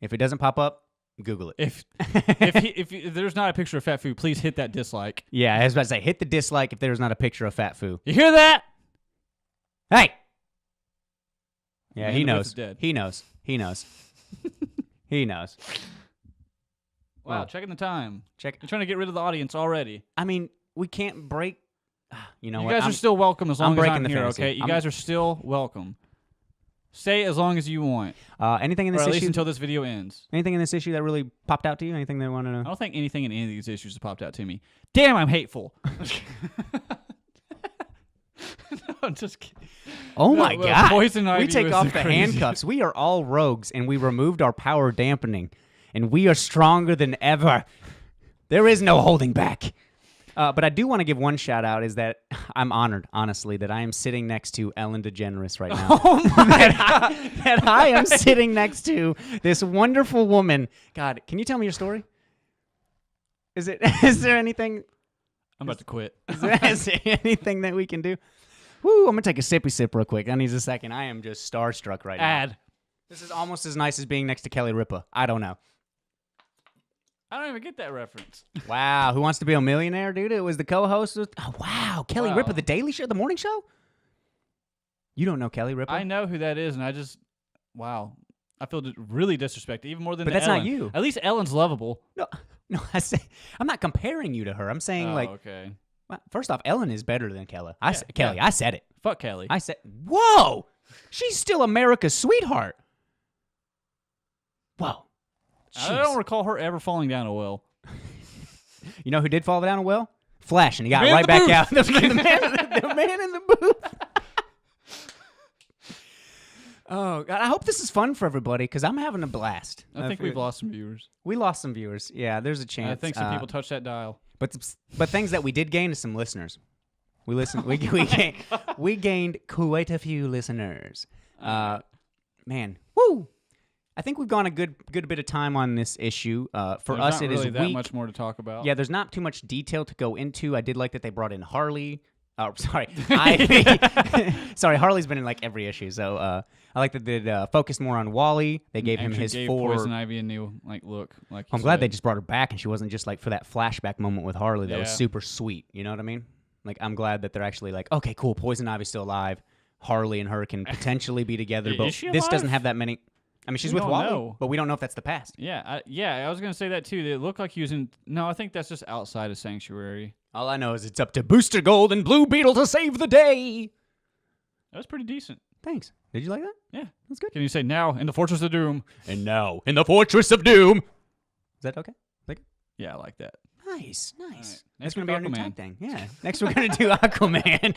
If it doesn't pop up, Google it. If there's not a picture of Fat Fu, please hit that dislike. Yeah, I was about to say, hit the dislike if there's not a picture of Fat Fu. You hear that? Hey! Yeah, Man, he the whip knows. is dead. He knows. He knows. He knows. Wow, Oh. checking the time. Check. You're trying to get rid of the audience already. I mean, we can't break. You know You what? guys are still welcome as long as breaking I'm the here, fantasy. okay? You guys are still welcome. Stay as long as you want. Anything in Or this at least issue? until this video ends. Anything in this issue that really popped out to you? Anything that you want to I know? don't think anything in any of these issues has popped out to me. Damn, I'm hateful. No, I'm just kidding. Oh No, my well, God! Poison Ivy We take was off the crazy. handcuffs. We are all rogues, and we removed our power dampening, and we are stronger than ever. There is no holding back. But I do want to give one shout out is that I'm honored, honestly, that I am sitting next to Ellen DeGeneres right now. Oh my that I am sitting next to this wonderful woman. God, can you tell me your story? Is there anything? I'm about to quit. Is there anything that we can do? Woo! I'm gonna take a sippy sip real quick. That needs a second. I am just starstruck right now. Ad. This is almost as nice as being next to Kelly Ripa. I don't know. I don't even get that reference. Wow, Who Wants to Be a Millionaire, dude? It was the co-host. Oh, wow, Kelly Wow. Ripa, the Daily Show, the morning show. You don't know Kelly Ripa? I know who that is, and I just, wow. I feel really disrespected, even more than But that's Ellen. not you. At least Ellen's lovable. No, I'm not comparing you to her. I'm saying Okay. well, first off, Ellen is better than Kelly. Yeah. I said it. Fuck Kelly. I said, whoa, she's still America's sweetheart. Whoa. I don't recall her ever falling down a well. You know who did fall down a well? Flash, and he got man in right the back booth. out. The man in the booth. Oh, God, I hope this is fun for everybody because I'm having a blast. I think we've lost some viewers. We lost some viewers. Yeah, there's a chance. I think some people touched that dial. But things that we did gain is some listeners. We listened. We gained quite a few listeners. Man, woo! I think we've gone a good bit of time on this issue. For There's us, not it really is that weak. much more to talk about. Yeah, there's not too much detail to go into. I did like that they brought in Harley. Oh, sorry. Sorry, Harley's been in like every issue. So I like that they focused more on Wally. They gave him Actually his gave 4. Poison Ivy a new look. Like I'm glad they just brought her back and she wasn't just like for that flashback moment with Harley. That was Yeah. super sweet. You know what I mean? Like I'm glad that they're actually like, okay, cool. Poison Ivy's still alive. Harley and her can potentially be together, Is but she this doesn't alive? have that many. I mean, she's We with don't Wally, know. but we don't know if that's the past. Yeah, I was gonna say that too. It looked like he was in. No, I think that's just outside of Sanctuary. All I know is it's up to Booster Gold and Blue Beetle to save the day. That was pretty decent. Thanks. Did you like that? Yeah, That's good. Can you say now in the Fortress of Doom? And now in the Fortress of Doom. Is that okay? Yeah, I like that. Nice. All right. That's Next gonna week, be our new Aquaman. tag thing. Yeah. Next we're gonna do Aquaman.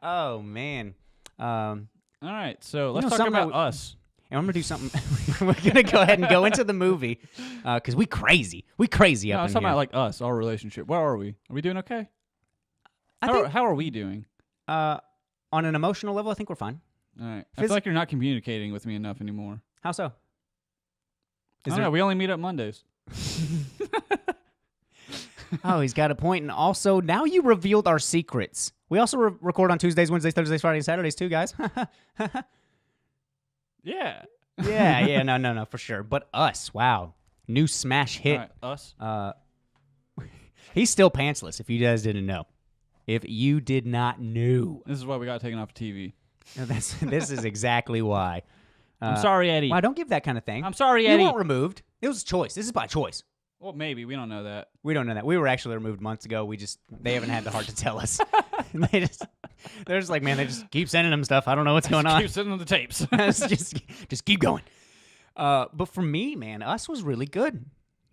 Oh man. All right, so let's know, talk something about that us. And I'm gonna do something. We're gonna go ahead and go into the movie because we crazy. We crazy No, up I was in talking here. about like us, our relationship. Where are we? Are we doing okay? I think How are we doing? on an emotional level, I think we're fine. All right. I feel like you're not communicating with me enough anymore. How so? I don't know. We only meet up Mondays. Oh, he's got a point. And also, now you revealed our secrets. We also record on Tuesdays, Wednesdays, Thursdays, Fridays, Saturdays too, guys. Yeah. Yeah, no, for sure. But us, wow. New smash hit. All right, us. He's still pantsless, if you guys didn't know. If you did not know. This is why we got taken off of TV. This is exactly why. I'm sorry, Eddie. Why, don't give that kind of thing. I'm sorry, You Eddie. weren't removed. It was a choice. This is by choice. Well, maybe. We don't know that. We don't know that. We were actually removed months ago. They haven't had the heart to tell us. They're just like, man, they just keep sending them stuff. I don't know what's going on. Keep sending them the tapes. just keep going. But for me, man, Us was really good.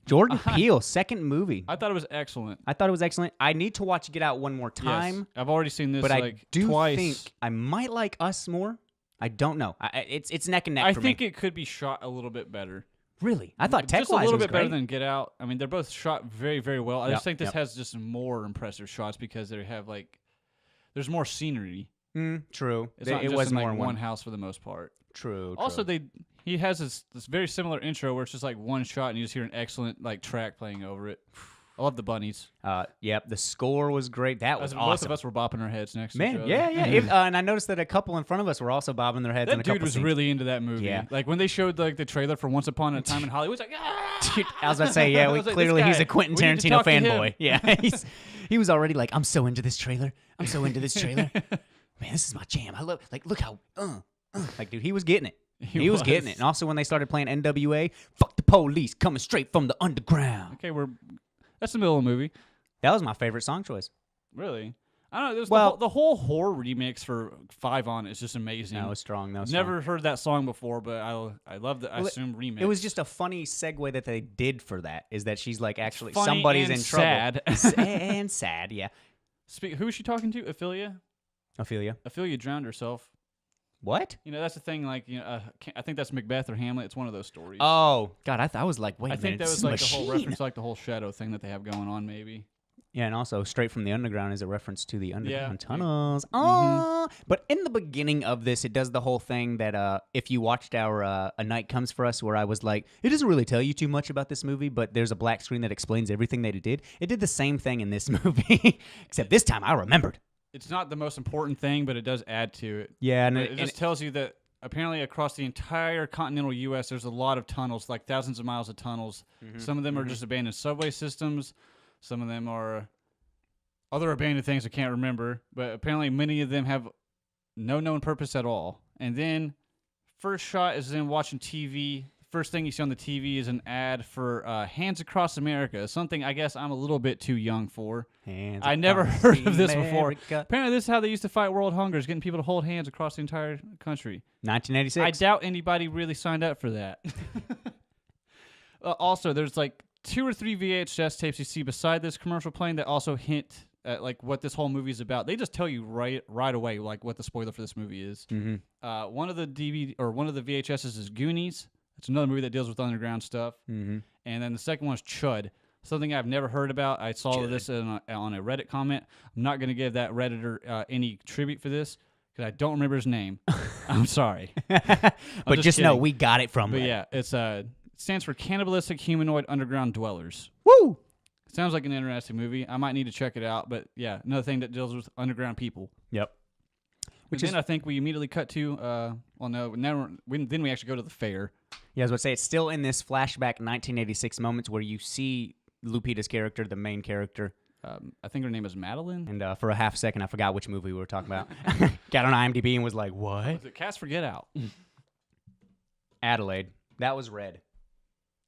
Jordan Peele, second movie. I thought it was excellent. I thought it was excellent. I need to watch Get Out one more time. Yes. I've already seen this but like I do twice. think I might like Us more. I don't know. It's neck and neck for me. I think it could be shot a little bit better. Really? I thought tech-wise just a little it was bit better great. than Get Out. I mean, they're both shot very, very well. I Yep, just think this yep. has just more impressive shots because they have like, there's more scenery. True. It's not it just was in, more like, in one house for the most part. True. Also, he has this very similar intro where it's just like one shot and you just hear an excellent like track playing over it. I love the bunnies. Yep. The score was great. That was awesome. Both of us were bopping our heads next to each Man, other. yeah. And I noticed that a couple in front of us were also bobbing their heads. in That a dude couple was scenes. really into that movie. Yeah. Like when they showed like the trailer for Once Upon a Time in Hollywood, he was like, ah! Dude, I was about to say, yeah, I was like, clearly this he's guy, a Quentin we need to Tarantino talk to him. fanboy. Yeah, he was already like, I'm so into this trailer. I'm so into this trailer. Man, this is my jam. I love. Like, look how. Like, dude, he was getting it. He was getting it. And also when they started playing NWA, fuck the police, coming straight from the underground. Okay, that's the middle of the movie. That was my favorite song choice. Really? I don't know. There's Well- the whole horror remix for 5 on is just amazing. That was strong. Never heard that song before, but I love the I assume remix. It was just a funny segue that they did for that. Is that she's like actually Funny somebody's and in trouble. sad. And sad. Yeah. Who is she talking to? Ophelia? Ophelia. Ophelia drowned herself. What? You know, that's the thing. Like, you know, I think that's Macbeth or Hamlet. It's one of those stories. Oh God, I was like, wait I a think minute. that this was is like the Machine. whole reference, to, like the whole shadow thing that they have going on. Maybe. Yeah, and also Straight from the Underground is a reference to the underground Yeah. tunnels. Oh, but in the beginning of this, it does the whole thing that if you watched our A Night Comes for Us, where I was like, it doesn't really tell you too much about this movie, but there's a black screen that explains everything that it did. It did the same thing in this movie, except this time I remembered. It's not the most important thing, but it does add to it. Yeah, and But it just tells you that apparently across the entire continental U.S., there's a lot of tunnels, like thousands of miles of tunnels. Some of them are just abandoned subway systems. Some of them are other abandoned things I can't remember. But apparently many of them have no known purpose at all. And then first shot is them watching TV. First thing you see on the TV is an ad for Hands Across America, something I guess I'm a little bit too young for. I never heard of this before. Apparently this is how they used to fight world hunger, is getting people to hold hands across the entire country. 1986. I doubt anybody really signed up for that. Also, there's like 2 or 3 VHS tapes you see beside this commercial playing that also hint at like what this whole movie is about. They just tell you right away like what the spoiler for this movie is. One of the VHSs is Goonies. It's another movie that deals with underground stuff. And then the second one is Chud, something I've never heard about. I saw this on a Reddit comment. I'm not going to give that Redditor any tribute for this because I don't remember his name. I'm sorry. But just know kidding. we got it from But Reddit. yeah, it stands for Cannibalistic Humanoid Underground Dwellers. Woo! Sounds like an interesting movie. I might need to check it out. But yeah, another thing that deals with underground people. Yep. Then I think we immediately cut to, then we actually go to the fair. Yeah, I was about to say, it's still in this flashback 1986 moments where you see Lupita's character, the main character. I think her name is Madeline. And for a half second, I forgot which movie we were talking about. Got on IMDb and was like, what? Was it Cast for Get Out? Adelaide. That was Red.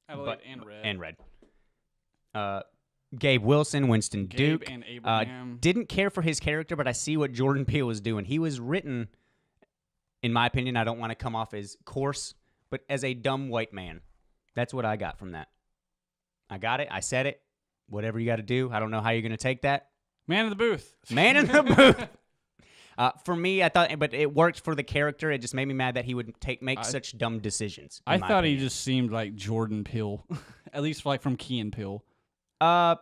Adelaide and Red. And Red. Gabe Wilson, Winston Gabe Duke. and Abraham. Didn't care for his character, but I see what Jordan Peele was doing. He was written, in my opinion, I don't want to come off as coarse, but as a dumb white man. That's what I got from that. I got it. I said it. Whatever you got to do. I don't know how you're going to take that. Man in the booth. Man in the booth. For me, I thought, but it worked for the character. It just made me mad that he would make such dumb decisions. I thought he just seemed like Jordan Peele, at least like from Key and Peele. I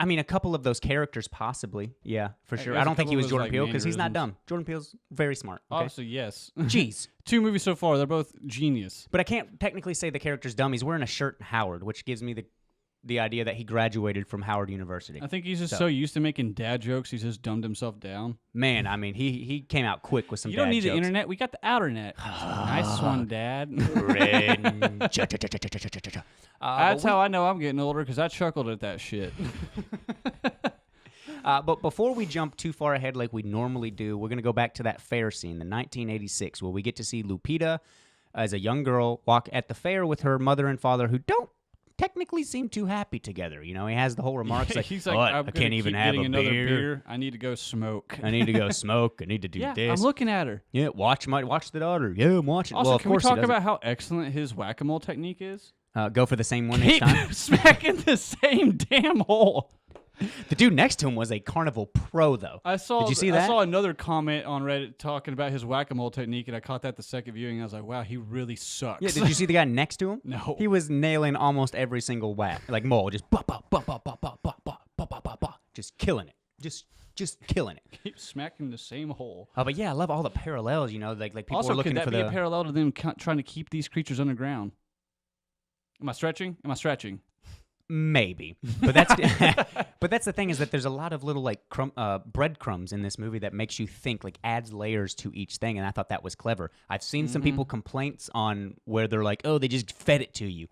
mean, a couple of those characters, possibly. Yeah, for sure. There's I don't a think he couple was of those, Jordan like, Peele because he's not mannerisms. dumb. Jordan Peele's very smart. Okay? Obviously, yes. Jeez. 2 movies so far. They're both genius. But I can't technically say the character's dumb. He's wearing a shirt Howard, which gives me the the idea that he graduated from Howard University. I think he's just so used to making dad jokes, he's just dumbed himself down. Man, I mean, he came out quick with some You dad don't need jokes. the internet. We got the outernet. Nice one, Dad. That's how I know I'm getting older, because I chuckled at that shit. But before we jump too far ahead like we normally do, we're going to go back to that fair scene, the 1986, where we get to see Lupita as a young girl walk at the fair with her mother and father, who don't technically seem too happy together. You know, he has the whole remarks like, he's like, what? I'm I can't even have another beer. I need to go smoke. I need to go smoke. I need to do yeah, this. I'm looking at her. Yeah, watch the daughter. Yeah, I'm watching. Also, well, of can we course he talk doesn't. about how excellent his whack-a-mole technique is? Go for the same one next Keep time. smacking the same damn hole. The dude next to him was a carnival pro, though. Did you see that? I saw another comment on Reddit talking about his whack-a-mole technique, and I caught that the second viewing. And I was like, wow, he really sucks. Yeah, did you see the guy next to him? No. He was nailing almost every single whack, like mole, just ba ba ba ba ba ba ba ba ba ba ba ba, just killing it, just killing it. Keep smacking the same hole. Oh, but yeah, I love all the parallels. You know, like people Also, are looking could that for be the a parallel to them trying to keep these creatures underground? Am I stretching? maybe, but that's but that's the thing, is that there's a lot of little like breadcrumbs in this movie that makes you think, like adds layers to each thing, and I thought that was clever. I've seen some people complaints on where they're like, oh, they just fed it to you.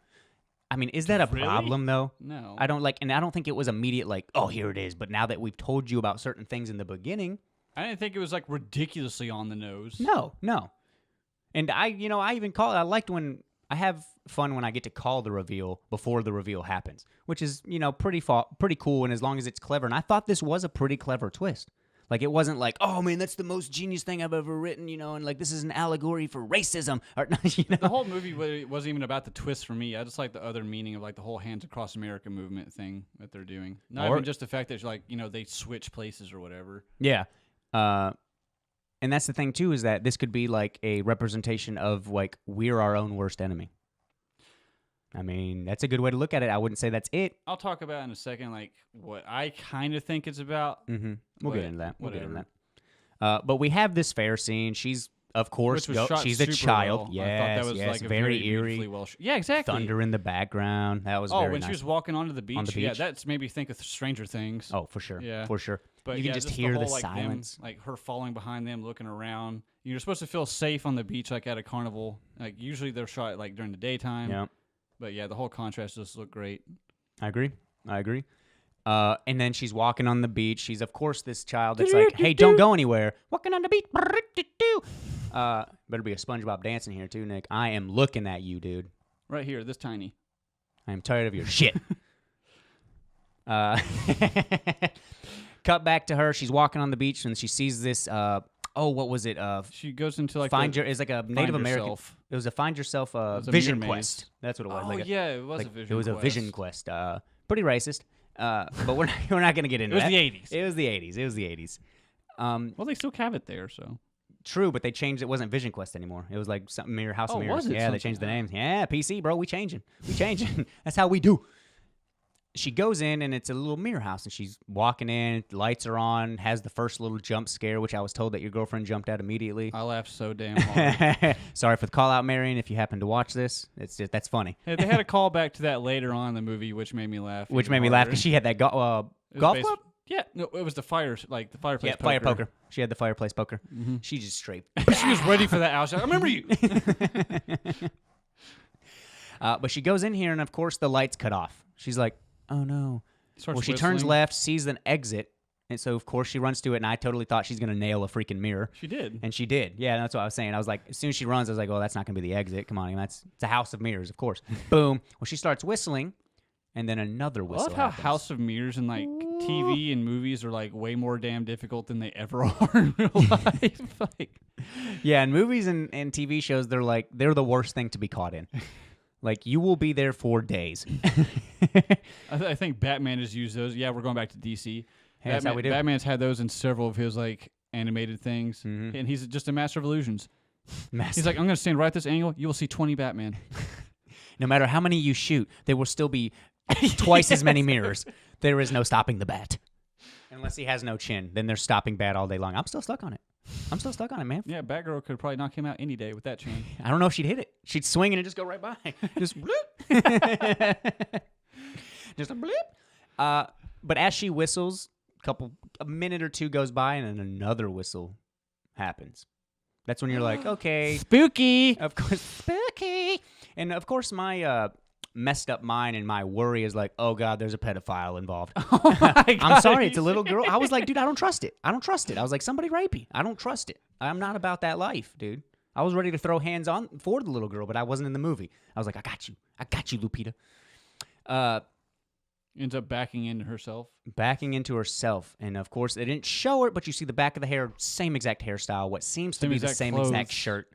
I mean, is that a Really? problem though? No. I don't think it was immediate like, oh, here it is. But now that we've told you about certain things in the beginning, I didn't think it was like ridiculously on the nose. no. And I even I liked when I have fun when I get to call the reveal before the reveal happens, which is, pretty cool. And as long as it's clever, and I thought this was a pretty clever twist. Like, it wasn't like, oh man, that's the most genius thing I've ever written, and like this is an allegory for racism. Or, The whole movie wasn't even about the twist for me. I just like the other meaning of like the whole Hands Across America movement thing that they're doing. Not even just the fact that like they switch places or whatever. Yeah. And that's the thing too, is that this could be like a representation of like we're our own worst enemy. I mean, that's a good way to look at it. I wouldn't say that's it. I'll talk about in a second, like what I kind of think it's about. Mm-hmm. We'll get into that. Whatever. But we have this fair scene. She's, of course, Which was shot she's a super child. well. Yes, I thought that was like a very eerie. beautifully well yeah, exactly. Thunder in the background. That was very when nice. she was walking onto the beach. On the Yeah, beach? that's made me think of Stranger Things. Oh, for sure. Yeah. For sure. But you can yeah, just the hear whole, the like, silence. them, like her falling behind them, looking around. You're supposed to feel safe on the beach, like at a carnival. Like usually they're shot like during the daytime. Yeah. But yeah, the whole contrast just looked great. I agree. And then she's walking on the beach. She's, of course, this child that's like, hey, don't go anywhere. Walking on the beach. Better be a SpongeBob dancing here, too, Nick. I am looking at you, dude. Right here, this tiny. I am tired of your shit. Cut back to her. She's walking on the beach, and she sees this, what was it? She goes into like it's like a Native American. Yourself. It was a Find Yourself was a vision mirror quest. maze. That's what it was. Oh like yeah, it was like, a vision. It was quest. a vision quest. Pretty racist. But we're not going to get into It was that. the 80s. It was the 80s. Well, they still have it there, so. True, but they changed. It wasn't Vision Quest anymore. It was like something Mirror House of Mirrors. Was it Yeah, they something? changed the names. Yeah, PC, bro. We changing. That's how we do. She goes in, and it's a little mirror house, and she's walking in. Lights are on. Has the first little jump scare, which I was told that your girlfriend jumped at immediately. I laughed so damn hard. Sorry for the call out, Marion. If you happen to watch this, that's funny. Hey, they had a callback to that later on in the movie, which made me laugh. Which even made me laugh harder. because she had that golf club. Yeah, no, it was the fireplace. Yeah, fire poker. She had the fireplace poker. Mm-hmm. She just straight. She was ready for that. I was like, I remember you. But she goes in here, and of course the lights cut off. She's like, "Oh no!" Starts she turns whistling. left, sees an exit, and so of course she runs to it. And I totally thought she's gonna nail a freaking mirror. She did. And she did. Yeah, that's what I was saying. I was like, as soon as she runs, I was like, "Oh, that's not gonna be the exit. Come on, it's a house of mirrors, of course." Boom. Well, she starts whistling, and then another I whistle. love how happens. House of Mirrors and like TV and movies are like way more damn difficult than they ever are in real life. Like, Yeah, in movies and TV shows, they're the worst thing to be caught in. Like, you will be there for days. I think Batman has used those. Yeah, we're going back to DC. Hey, that's how we do. Batman's had those in several of his like animated things, and he's just a master of illusions. He's like, I'm going to stand right at this angle. You will see 20 Batman. No matter how many you shoot, there will still be twice as many mirrors. There is no stopping the bat. Unless he has no chin, then they're stopping bat all day long. I'm still stuck on it. Man. Yeah, Batgirl could probably knock him out any day with that chain. I don't know if she'd hit it. She'd swing and it just go right by. Just bloop. Just a bleep. But as she whistles, a minute or two goes by, and then another whistle happens. That's when you're like, okay, spooky. of course, spooky. And of course, my messed up mind and my worry is like, oh god, there's a pedophile involved. Oh my God. I'm sorry, it's a little girl. I was like, dude, I don't trust it. I was like, somebody rape me. I don't trust it. I'm not about that life, dude. I was ready to throw hands on for the little girl, but I wasn't in the movie. I was like, I got you, Lupita. Ends up backing into herself. And of course, they didn't show her, but you see the back of the hair, same exact hairstyle, what seems to be the same exact shirt.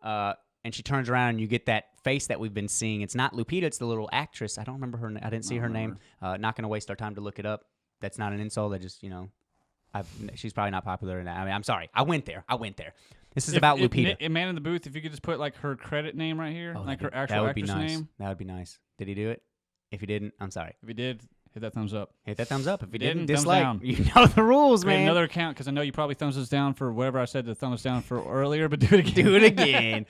And she turns around, and you get that face that we've been seeing. It's not Lupita, it's the little actress. I don't remember her name. I didn't see her name. Not going to waste our time to look it up. That's not an insult. I just, she's probably not popular in that. I mean, I'm sorry. I went there. This is about Lupita. Man in the Booth, if you could just put like her credit name right here, like her actual actress name. That would be nice. Did he do it? If he didn't, I'm sorry. If he did, hit that thumbs up. Hit that thumbs up. If he didn't, thumbs dislike. down. You know the rules, Create man. another account, because I know you probably thumbs us down for whatever I said to thumbs down for earlier, but do it again. Do it again.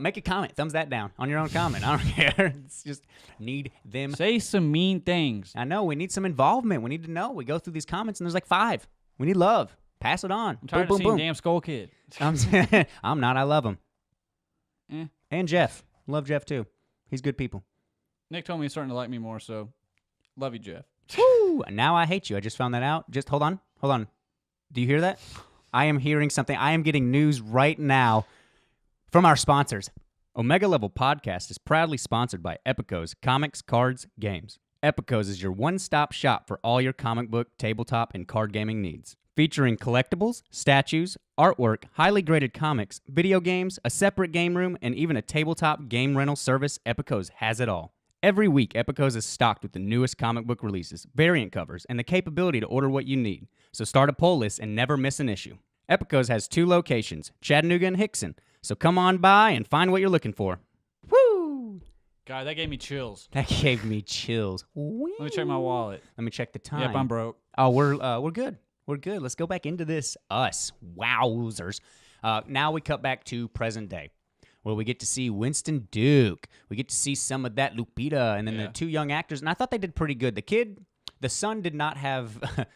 Make a comment. Thumbs that down on your own comment. I don't care. It's just need them. Say some mean things. I know. We need some involvement. We need to know. We go through these comments, and there's like 5. We need love. Pass it on. I'm tired of seeing Damn Skull Kid. I'm not. I love him. And Jeff. Love Jeff, too. He's good people. Nick told me he's starting to like me more, so love you, Jeff. Woo! Now I hate you. I just found that out. Just hold on. Do you hear that? I am hearing something. I am getting news right now from our sponsors. Omega Level Podcast is proudly sponsored by Epico's Comics, Cards, Games. Epico's is your one-stop shop for all your comic book, tabletop, and card gaming needs. Featuring collectibles, statues, artwork, highly graded comics, video games, a separate game room, and even a tabletop game rental service, Epico's has it all. Every week, Epico's is stocked with the newest comic book releases, variant covers, and the capability to order what you need. So start a pull list and never miss an issue. Epico's has 2 locations, Chattanooga and Hickson. So come on by and find what you're looking for. Woo! God, that gave me chills. That gave me chills. Let me check my wallet. Let me check the time. Yep, I'm broke. Oh, we're good. We're good. Let's go back into this. Us. Wowzers. Now we cut back to present day, where we get to see Winston Duke. We get to see some of that Lupita, and then the 2 young actors. And I thought they did pretty good. The son did not have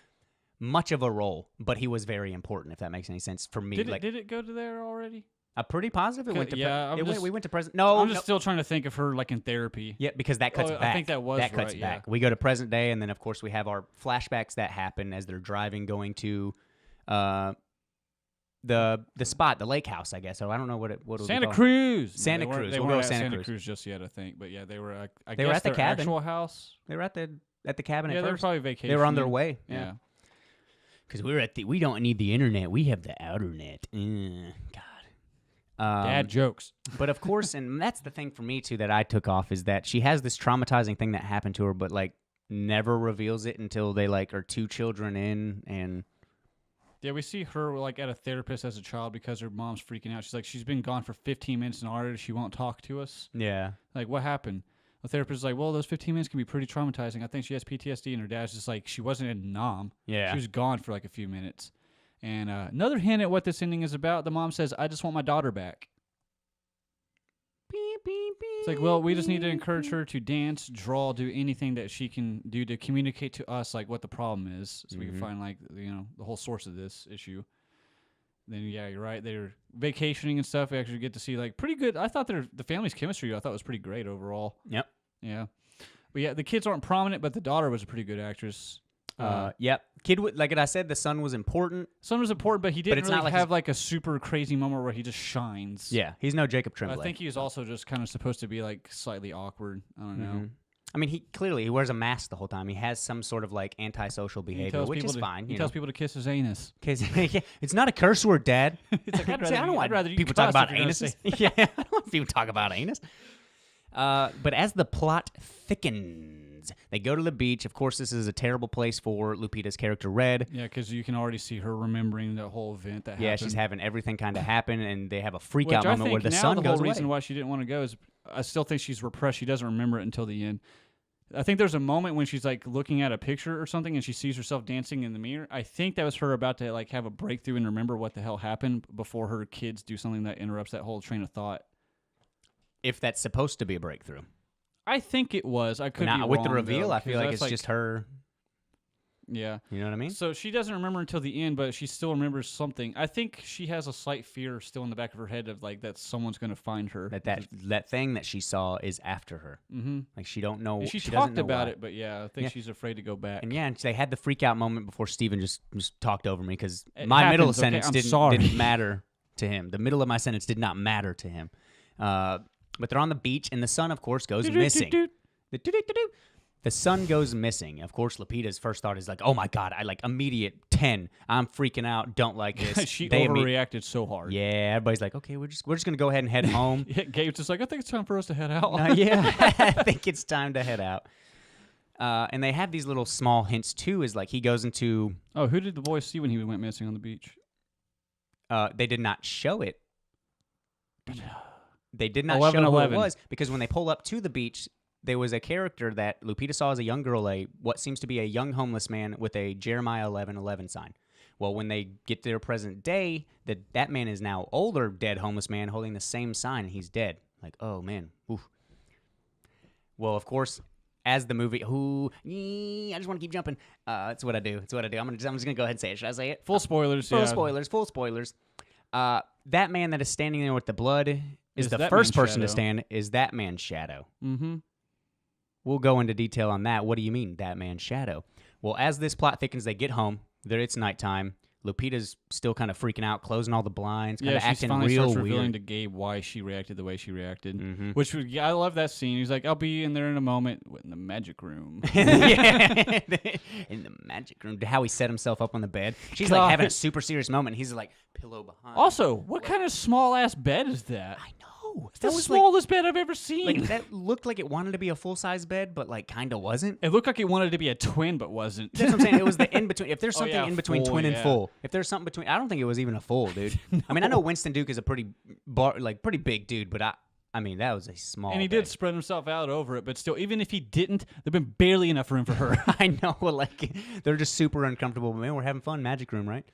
much of a role, but he was very important, if that makes any sense for me. Did it go to there already? Pretty positive. It went to we went to present. No, I'm just still trying to think of her like in therapy. Yeah, because that cuts back. I think that was that cuts back. We go to present day, and then of course we have our flashbacks that happen as they're driving, going to the spot, the lake house, I guess. So I don't know what it was. Santa Cruz. Santa Cruz. They we'll weren't go at Santa Cruz just yet, I think. But yeah, they were. They were at the cabin. Actual house. They were at the cabin. Yeah, at they were first. probably vacationing. They were on their way. Yeah. Because we don't need the internet. We have the outer net. God. Dad jokes. But of course, and that's the thing for me too that I took off is that she has this traumatizing thing that happened to her, but like never reveals it until they like are 2 children in, and yeah, we see her like at a therapist as a child because her mom's freaking out. She's like, she's been gone for 15 minutes and already she won't talk to us. Yeah. Like, what happened? The therapist is like, well, those 15 minutes can be pretty traumatizing. I think she has PTSD, and her dad's just like, she wasn't in Nam. Yeah. She was gone for like a few minutes. And another hint at what this ending is about, the mom says, I just want my daughter back. It's like, well, we just need to encourage her to dance, draw, do anything that she can do to communicate to us like what the problem is, so we can find like the whole source of this issue. Then yeah, you're right. They're vacationing and stuff. We actually get to see like pretty good. I thought the family's chemistry I thought was pretty great overall. Yep. Yeah. But yeah, the kids aren't prominent, but the daughter was a pretty good actress. Yep. Kid, like I said, the son was important. Son was important, but he didn't it's really not like have like a super crazy moment where he just shines. Yeah, he's no Jacob Tremblay. I think he was also just kind of supposed to be like slightly awkward. I don't know. I mean, he wears a mask the whole time. He has some sort of like antisocial behavior, which is fine. He tells people to kiss his anus. It's not a curse word, Dad. It's like, I don't want people talk about anuses. Yeah, I don't want people to talk about anus. But as the plot thickens, they go to the beach. Of course, this is a terrible place for Lupita's character, Red. Yeah, because you can already see her remembering the whole event that happened. Yeah, she's having everything kind of happen, and they have a freak-out moment where the sun goes away. The whole reason why she didn't want to go is I still think she's repressed. She doesn't remember it until the end. I think there's a moment when she's like looking at a picture or something, and she sees herself dancing in the mirror. I think that was her about to like have a breakthrough and remember what the hell happened before her kids do something that interrupts that whole train of thought. If that's supposed to be a breakthrough. I think it was. I could be wrong, with the reveal, though, I feel 'cause like it's that's just her. Yeah. You know what I mean? So she doesn't remember until the end, but she still remembers something. I think she has a slight fear still in the back of her head of like that someone's going to find her. That thing that she saw is after her. Mm-hmm. Like she don't know. She doesn't talked know about why. it, but yeah, I think she's afraid to go back. And and they had the freak out moment before Steven just talked over me because It my middle happens, okay? sentence I'm didn't matter to him. The middle of my sentence did not matter to him. But they're on the beach, and the sun, of course, goes missing. The sun goes missing. Of course, Lupita's first thought is like, "Oh my god!" I like immediate 10. I'm freaking out. Don't like this. She overreacted so hard. Yeah, everybody's like, "Okay, we're just gonna go ahead and head home." Gabe's just like, "I think it's time for us to head out." Yeah, I think it's time to head out. And they have these little small hints too. Is like he goes into. Oh, who did the boy see when he went missing on the beach? They did not show it. They did not 11, show who 11. it was because when they pull up to the beach, there was a character that Lupita saw as a young girl, what seems to be a young homeless man with a Jeremiah 11:11 sign. Well, when they get to their present day, that man is now older, dead homeless man holding the same sign, and he's dead. Like, oh man, oof. Well, of course, as the movie, I just want to keep jumping. That's what I do. I'm just gonna go ahead and say it. Should I say it? Full spoilers. Full yeah. spoilers. Full spoilers. That man that is standing there with the blood is the that first man's person to shadow. stand. Is that man's shadow? Mm-hmm. We'll go into detail on that. What do you mean, that man's shadow? Well, as this plot thickens, they get home. It's nighttime. Lupita's still kind of freaking out, closing all the blinds, kind of she's acting finally real starts revealing weird. to Gabe why she reacted the way she reacted. Mm-hmm. Which I love that scene. He's like, "I'll be in there in a moment in the magic room." Yeah. In the magic room. How he set himself up on the bed. She's like having a super serious moment. He's like, pillow behind. Also, what kind of small ass bed is that? I know. It's the smallest bed I've ever seen. Like that looked like it wanted to be a full-size bed, but like kind of wasn't. It looked like it wanted to be a twin, but wasn't. That's what I'm saying. It was the in between. If there's something yeah, in between full, twin and yeah. full, if there's something between, I don't think it was even a full, dude. I mean, I know Winston Duke is a pretty big dude, but I mean that was a small. And he bed. did spread himself out over it, but still, even if he didn't, there'd been barely enough room for her. I know, like they're just super uncomfortable. But man, we're having fun, magic room, right?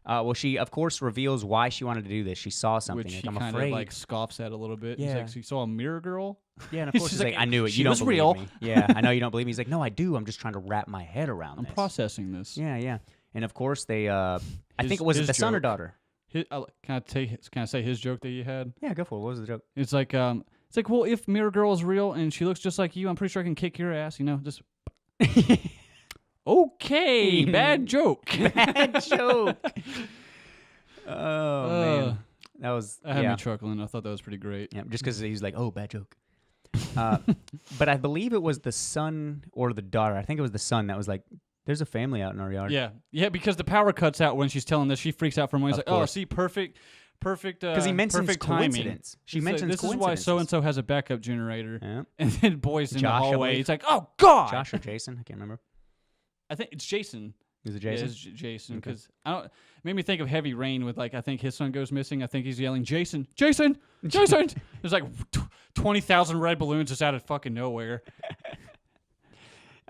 Well, she of course reveals why she wanted to do this. She saw something. Which Like, he I'm kind afraid. of like scoffs at a little bit. He's Yeah. like, "So you saw a mirror girl?" Yeah, and of course She's she's like, like, I knew it. "She You don't was believe real." me. Yeah, I know you don't believe me. He's like, no, I do. I'm just trying to wrap my head around I'm this. processing this. Yeah. And of course they. I His- think it was his the son or joke. daughter. Can I say his joke that you had? Yeah, go for it. What was the joke? It's like, well, if Mirror Girl is real and she looks just like you, I'm pretty sure I can kick your ass. You know, just okay. Bad joke. Bad joke. Oh man, that was That had me chuckling. I thought that was pretty great. Yeah, just because he's like, oh, bad joke. But I believe it was the son or the daughter. I think it was the son that was like, there's a family out in our yard. Yeah, because the power cuts out when she's telling this. She freaks out for a moment. He's Of like, "Oh, course. see, perfect." Because he mentions perfect timing. coincidence. She He's like, mentions this is why coincidences. so and so has a backup generator. Yeah. And then boys in Josh, I the hallway. believe. He's like, "Oh God!" Josh or Jason? I can't remember. I think it's Jason. Is it Yeah, Jason? it's Jason. Okay. Because it made me think of Heavy Rain with like I think his son goes missing. I think he's yelling, "Jason, Jason, Jason!" There's like 20,000 red balloons just out of fucking nowhere.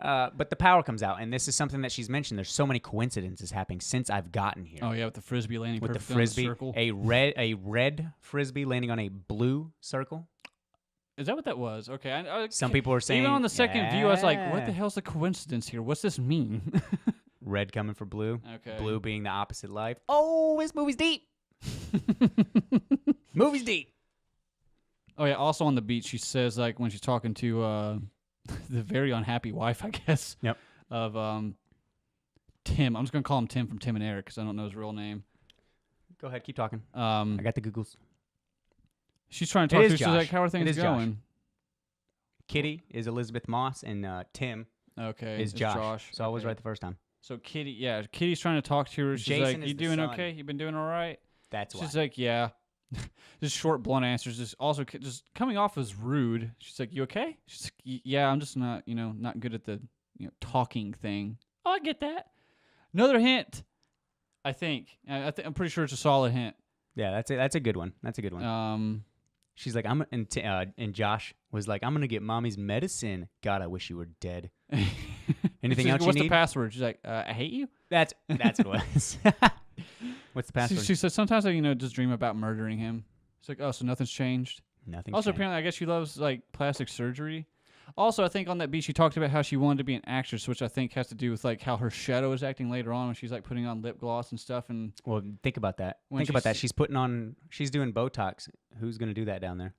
But the power comes out, and this is something that she's mentioned. There's so many coincidences happening since I've gotten here. Oh yeah, with the frisbee landing With the perfectly on frisbee, circle. a red frisbee landing on a blue circle. Is that what that was? Okay. Some people are saying even on the second view, I was like, "What the yeah. hell's the coincidence here? What's this mean?" Red coming for blue. Okay. Blue being the opposite life. Oh, this movie's deep. Movie's deep. Oh yeah. Also on the beach, she says like when she's talking to the very unhappy wife, I guess. Yep. Of Tim. I'm just gonna call him Tim from Tim and Eric because I don't know his real name. Go ahead, keep talking. I I got the Googles. She's trying to talk is to her. She's Josh. like, "How are It things is Josh. going?" Kitty is Elizabeth Moss, and Tim Okay. is it's Josh. So I was Okay. right the first time. So Kitty's trying to talk to her. She's Jason like, is "You the doing son. okay? You been doing all right?" That's why. She's like, "Yeah." Just short, blunt answers. Just also just coming off as rude. She's like, "You okay?" She's like, "Yeah, I'm just not, not good at the, talking thing." Oh, I get that. Another hint, I think. I'm pretty sure it's a solid hint. Yeah, that's it. That's a good one. That's a good one. She's like, and Josh was like, "I'm gonna get mommy's medicine. God, I wish you were dead." Anything She's else like, "What's you the need? password?" She's like, "I hate you." That's what it was. What's the password? She said sometimes I just dream about murdering him. It's like, oh, so nothing's changed. Nothing. Also, apparently, I guess she loves like plastic surgery. Also, I think on that beat she talked about how she wanted to be an actress, which I think has to do with like how her shadow is acting later on when she's like putting on lip gloss and stuff. And Well, think about that. When Think about that. she's- She's doing Botox. Who's going to do that down there?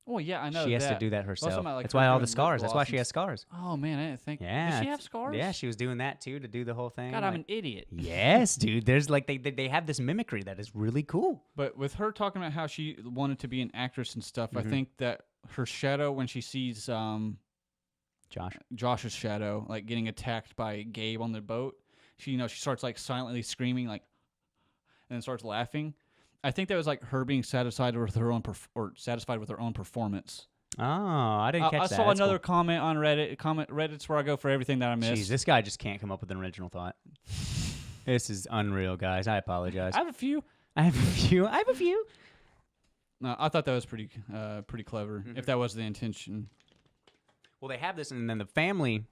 oh yeah, I know She has that. to do that herself. talking about, like, That's her why all doing the lip scars. That's why gloss she and has scars. Oh man, I didn't think. Yeah. Does she have it's- scars? Yeah, she was doing that too to do the whole thing. God, I'm an idiot. Yes, dude. There's like they have this mimicry that is really cool. But with her talking about how she wanted to be an actress and stuff, I Mhm. think that her shadow when she sees Josh. Josh's shadow like getting attacked by Gabe on the boat, she starts like silently screaming like, and then starts laughing. I think that was like her being satisfied with her own satisfied with her own performance. Oh, I didn't catch I that. saw That's another cool. comment on Reddit. Reddit's where I go for everything that I missed. Jeez, this guy just can't come up with an original thought. This is unreal, guys. I apologize. I have a few. I have a few. No, I thought that was pretty clever. Mhm. If that was the intention. Well, they have this, and then the family,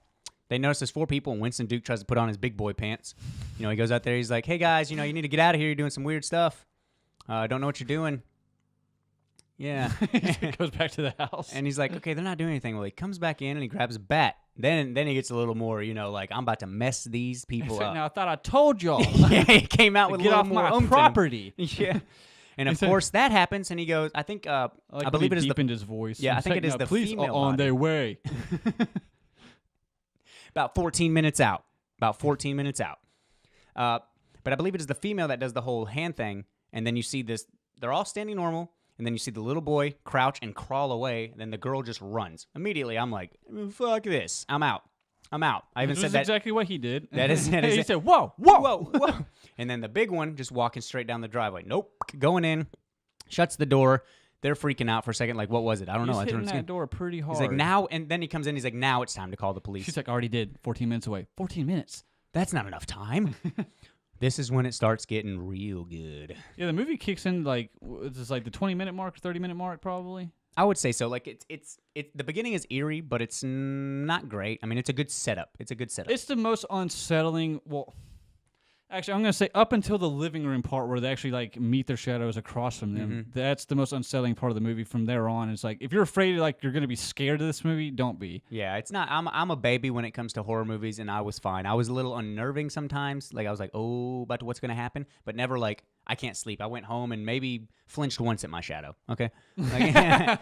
they notice there's 4 people, and Winston Duke tries to put on his big boy pants. He goes out there. He's like, hey, guys, you need to get out of here. You're doing some weird stuff. I don't know what you're doing. Yeah. He goes back to the house. And he's like, okay, they're not doing anything. Well, he comes back in, and he grabs a bat. Then he gets a little more, like, I'm about to mess these people up. Now I thought I told y'all. Yeah, he came out with a Get little off more my oomph in him. property. Yeah. And of said- course that happens, and he goes, I think, I Like believe when it he is the deepened his voice. Yeah, I He's think like, it is "Now the police female are on body." their way. about 14 minutes out. But I believe it is the female that does the whole hand thing, and then you see this, they're all standing normal, and then you see the little boy crouch and crawl away, and then the girl just runs. Immediately, I'm like, fuck this. I'm out. I even This said is that. exactly what he did. That is he it. said, "Whoa, Whoa. And then the big one just walking straight down the driveway. Nope. Going in, shuts the door. They're freaking out for a second. Like, what was it? I don't know. He's I hitting turned that door pretty hard." He's like, now, and then he comes in. He's like, now it's time to call the police. She's like, "Already did. 14 minutes away. 14 minutes." That's not enough time. This is when it starts getting real good. Yeah, the movie kicks in like it's like the 20-minute mark, 30-minute mark, probably. I would say so. Like it's the beginning is eerie, but it's not great. I mean, it's a good setup. It's the most unsettling. Well, actually, I'm gonna say up until the living room part where they actually like meet their shadows across from them. That's the most unsettling part of the movie. From there on, it's like if you're afraid, like you're gonna be scared of this movie, don't be. Yeah, it's not. I'm a baby when it comes to horror movies, and I was fine. I was a little unnerving sometimes. Like I was like, oh, about what's gonna happen, but never like I can't sleep. I went home and maybe flinched once at my shadow. Okay, like,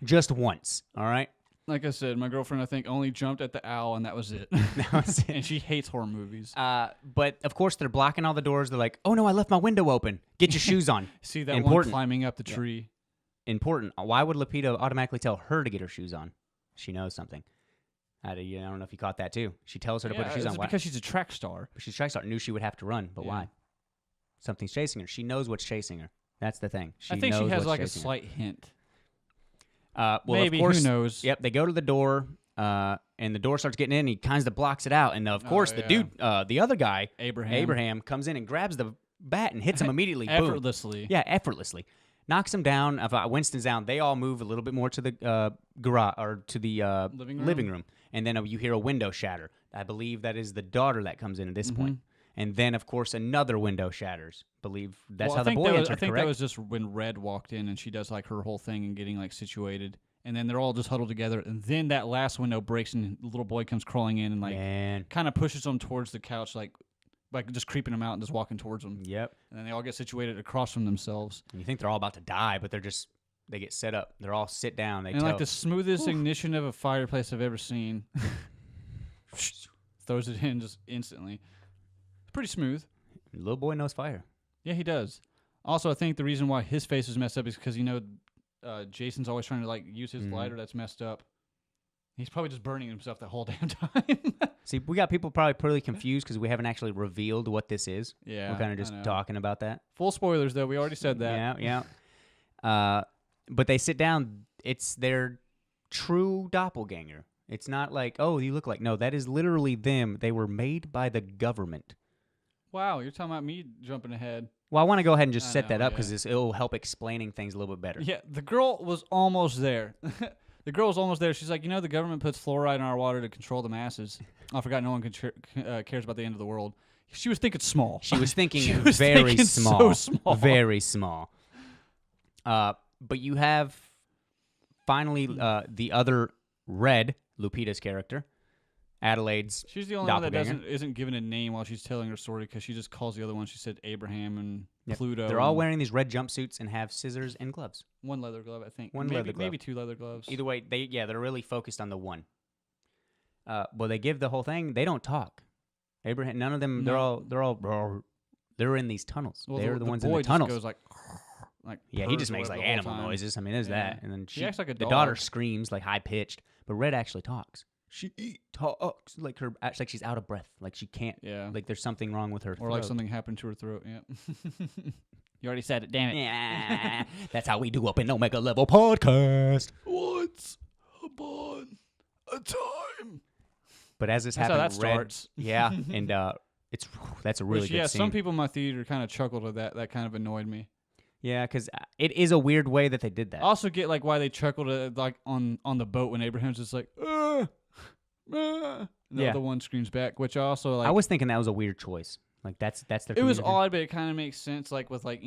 just once. All right. Like I said, my girlfriend I think only jumped at the owl, and that was it. And she hates horror movies. But of course they're blocking all the doors. They're like, oh no, I left my window open. Get your shoes on. See that Important. one climbing up the tree. Important. Why would Lupita automatically tell her to get her shoes on? She knows something. I don't know if you caught that too. She tells her to put her shoes on. It's Why? because she's a track star. She knew she would have to run, but Yeah. why? Something's chasing her. She knows what's chasing her. That's the thing. I think she knows has what's like a chasing her. slight hint. Well, Maybe, of course, who knows? Yep, they go to the door, and the door starts getting in. He kind of blocks it out, and of course, the yeah. dude, the other guy, Abraham. comes in and grabs the bat and hits him immediately. Boom. Effortlessly. Yeah, effortlessly. Knocks him down. Winston's down. They all move a little bit more to the garage or to the living room. And then you hear a window shatter. I believe that is the daughter that comes in at this point. And then, of course, another window shatters. Believe that's how the boy entered, I think correct? that was just when Red walked in and she does like her whole thing and getting like situated. And then they're all just huddled together. And then that last window breaks and the little boy comes crawling in and like Man. kind of pushes them towards the couch, like just creeping them out and just walking towards them. Yep. And then they all get situated across from themselves. And you think they're all about to die, but they get set up. They're all sit down. They And tell. like the smoothest ignition of a fireplace I've ever seen. Throws it in just instantly. It's pretty smooth. Little boy knows fire. Yeah, he does. Also, I think the reason why his face is messed up is because Jason's always trying to like use his lighter that's messed up. He's probably just burning himself the whole damn time. See, we got people probably pretty confused because we haven't actually revealed what this is. Yeah, We're kind of I just know. talking about that. Full spoilers, though. We already said that. Yeah. But they sit down. It's their true doppelganger. It's not like, oh, you look like. No, that is literally them. They were made by the government. Wow, you're talking about me jumping ahead. Well, I want to go ahead and just I set that know, up because it'll help explaining things a little bit better. Yeah, the girl was almost there. The girl was almost there. She's like, the government puts fluoride in our water to control the masses. I forgot no one cares about the end of the world. She was thinking small. She was thinking She was very thinking small. so small. Very small. But you have finally the other Red, Lupita's character, Adelaide's She's the only one that doppelganger. isn't given a name while she's telling her story because she just calls the other one. She said Abraham and Yep. Pluto. They're all and wearing these red jumpsuits and have scissors and gloves. one leather glove, I think. One maybe, leather glove. Maybe 2 leather gloves. Either way, they're really focused on the one. Well, they give the whole thing. They don't talk. Abraham, none of them. No. They're in these tunnels. Well, they're the ones in boy the tunnels. Just goes like Yeah, he purrs just or makes whatever like the whole animal time. noises. I mean, there's Yeah. that, and then He acts like a the dog. daughter screams like high pitched, but Red actually talks. She talks like her, acts like she's out of breath, like she can't. Yeah. Like there's something wrong with her. Or like throat. something happened to her throat. Yeah. You already said it. Damn it. Yeah, that's how we do up in Omega Level Podcast. Once upon a time. But as this That's how happened, that Red, starts. yeah, and that's a really Which, good yeah, scene. some people in my theater kind of chuckled at that. That kind of annoyed me. Yeah, because it is a weird way that they did that. I also get like why they chuckled at like on the boat when Abraham's just like, and the Yeah. other one screams back, which I also like. I was thinking that was a weird choice. Like that's their. It was communication. odd, but it kind of makes sense. Like with like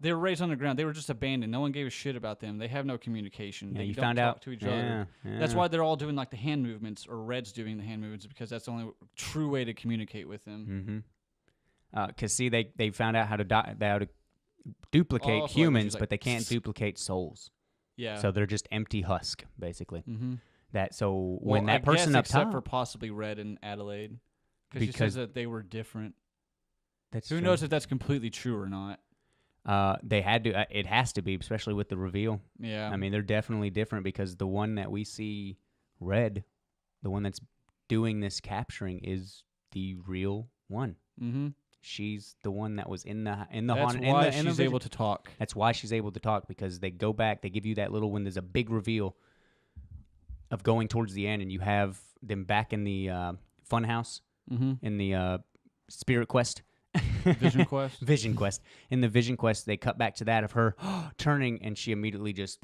they were raised underground. They were just abandoned. No one gave a shit about them. They have no communication. Yeah, They you don't found talk out to each yeah, other. yeah. That's why they're all doing like the hand movements, or Red's doing the hand movements because that's the only true way to communicate with them. Mm-hmm. Because see, they found out how to duplicate Also, like, when humans, she's like, but they can't duplicate souls. Yeah. So they're just empty husk, basically. Mm-hmm. That so when I that person guess up except top, for possibly Red and Adelaide, because she Because- says that they were different. that's Who true. knows if that's completely true or not? They had to. It has to be, especially with the reveal. Yeah. I mean, they're definitely different because the one that we see, Red, the one that's doing this capturing, is the real one. Mm-hmm. She's the one that was in the That's haunted. why in the she's able to talk. That's why she's able to talk, because they go back. They give you that little when there's a big reveal of going towards the end, and you have them back in the fun house Mm-hmm. in the Spirit Quest. Vision Quest. Vision Quest. In the Vision Quest, they cut back to that of her turning, and she immediately just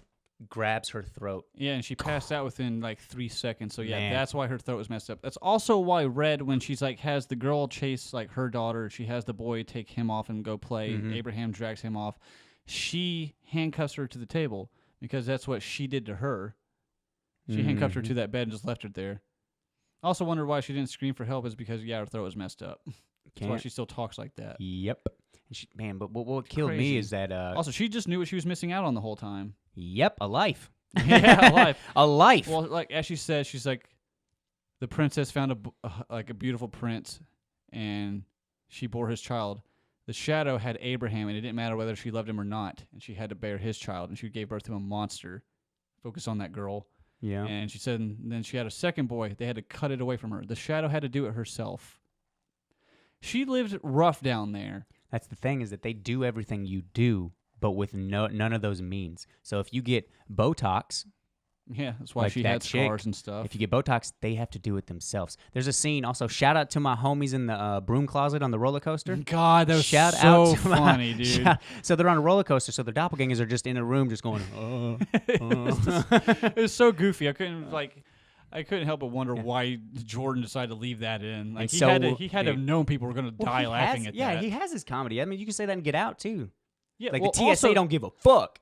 grabs her throat. Yeah, and she passed out within like 3 seconds. So yeah, Man. that's why her throat was messed up. That's also why Red, when she's like has the girl chase like her daughter, she has the boy take him off and go play. Mhm. Abraham drags him off. She handcuffs her to the table because that's what she did to her. She handcuffed her Mhm. to that bed and just left her there. Also wondered why she didn't scream for help is because her throat was messed up. That's why Can't- she still talks like that. Yep. And man, but what killed me Crazy. is that Also, she just knew what she was missing out on the whole time. yep, a life. Yeah, life. A life. Well, like as she said, she's like, the princess found a beautiful prince, and she bore his child. The shadow had Abraham, and it didn't matter whether she loved him or not, and she had to bear his child, and she gave birth to a monster. Focus on that girl. yeah. And she said, and then she had a second boy. They had to cut it away from her. The shadow had to do it herself. She lived rough down there. That's the thing, is that they do everything you do, but with none of those means. So if you get Botox, Yeah, that's why Like she that had chick, scars and stuff. if you get Botox, they have to do it themselves. There's a scene, also, shout out to my homies in the broom closet on the roller coaster. God, that was Shout so out to my- funny, dude. So they're on a roller coaster, so their doppelgangers are just in a room just going, It was so goofy. I couldn't help but wonder why Jordan decided to leave that in. Like And he so, had to have dude- known people were going to Well, die he laughing has, at yeah, that. he has his comedy. I mean, you can say that and Get Out, too. Yeah, Like, well, the TSA also, don't give a fuck.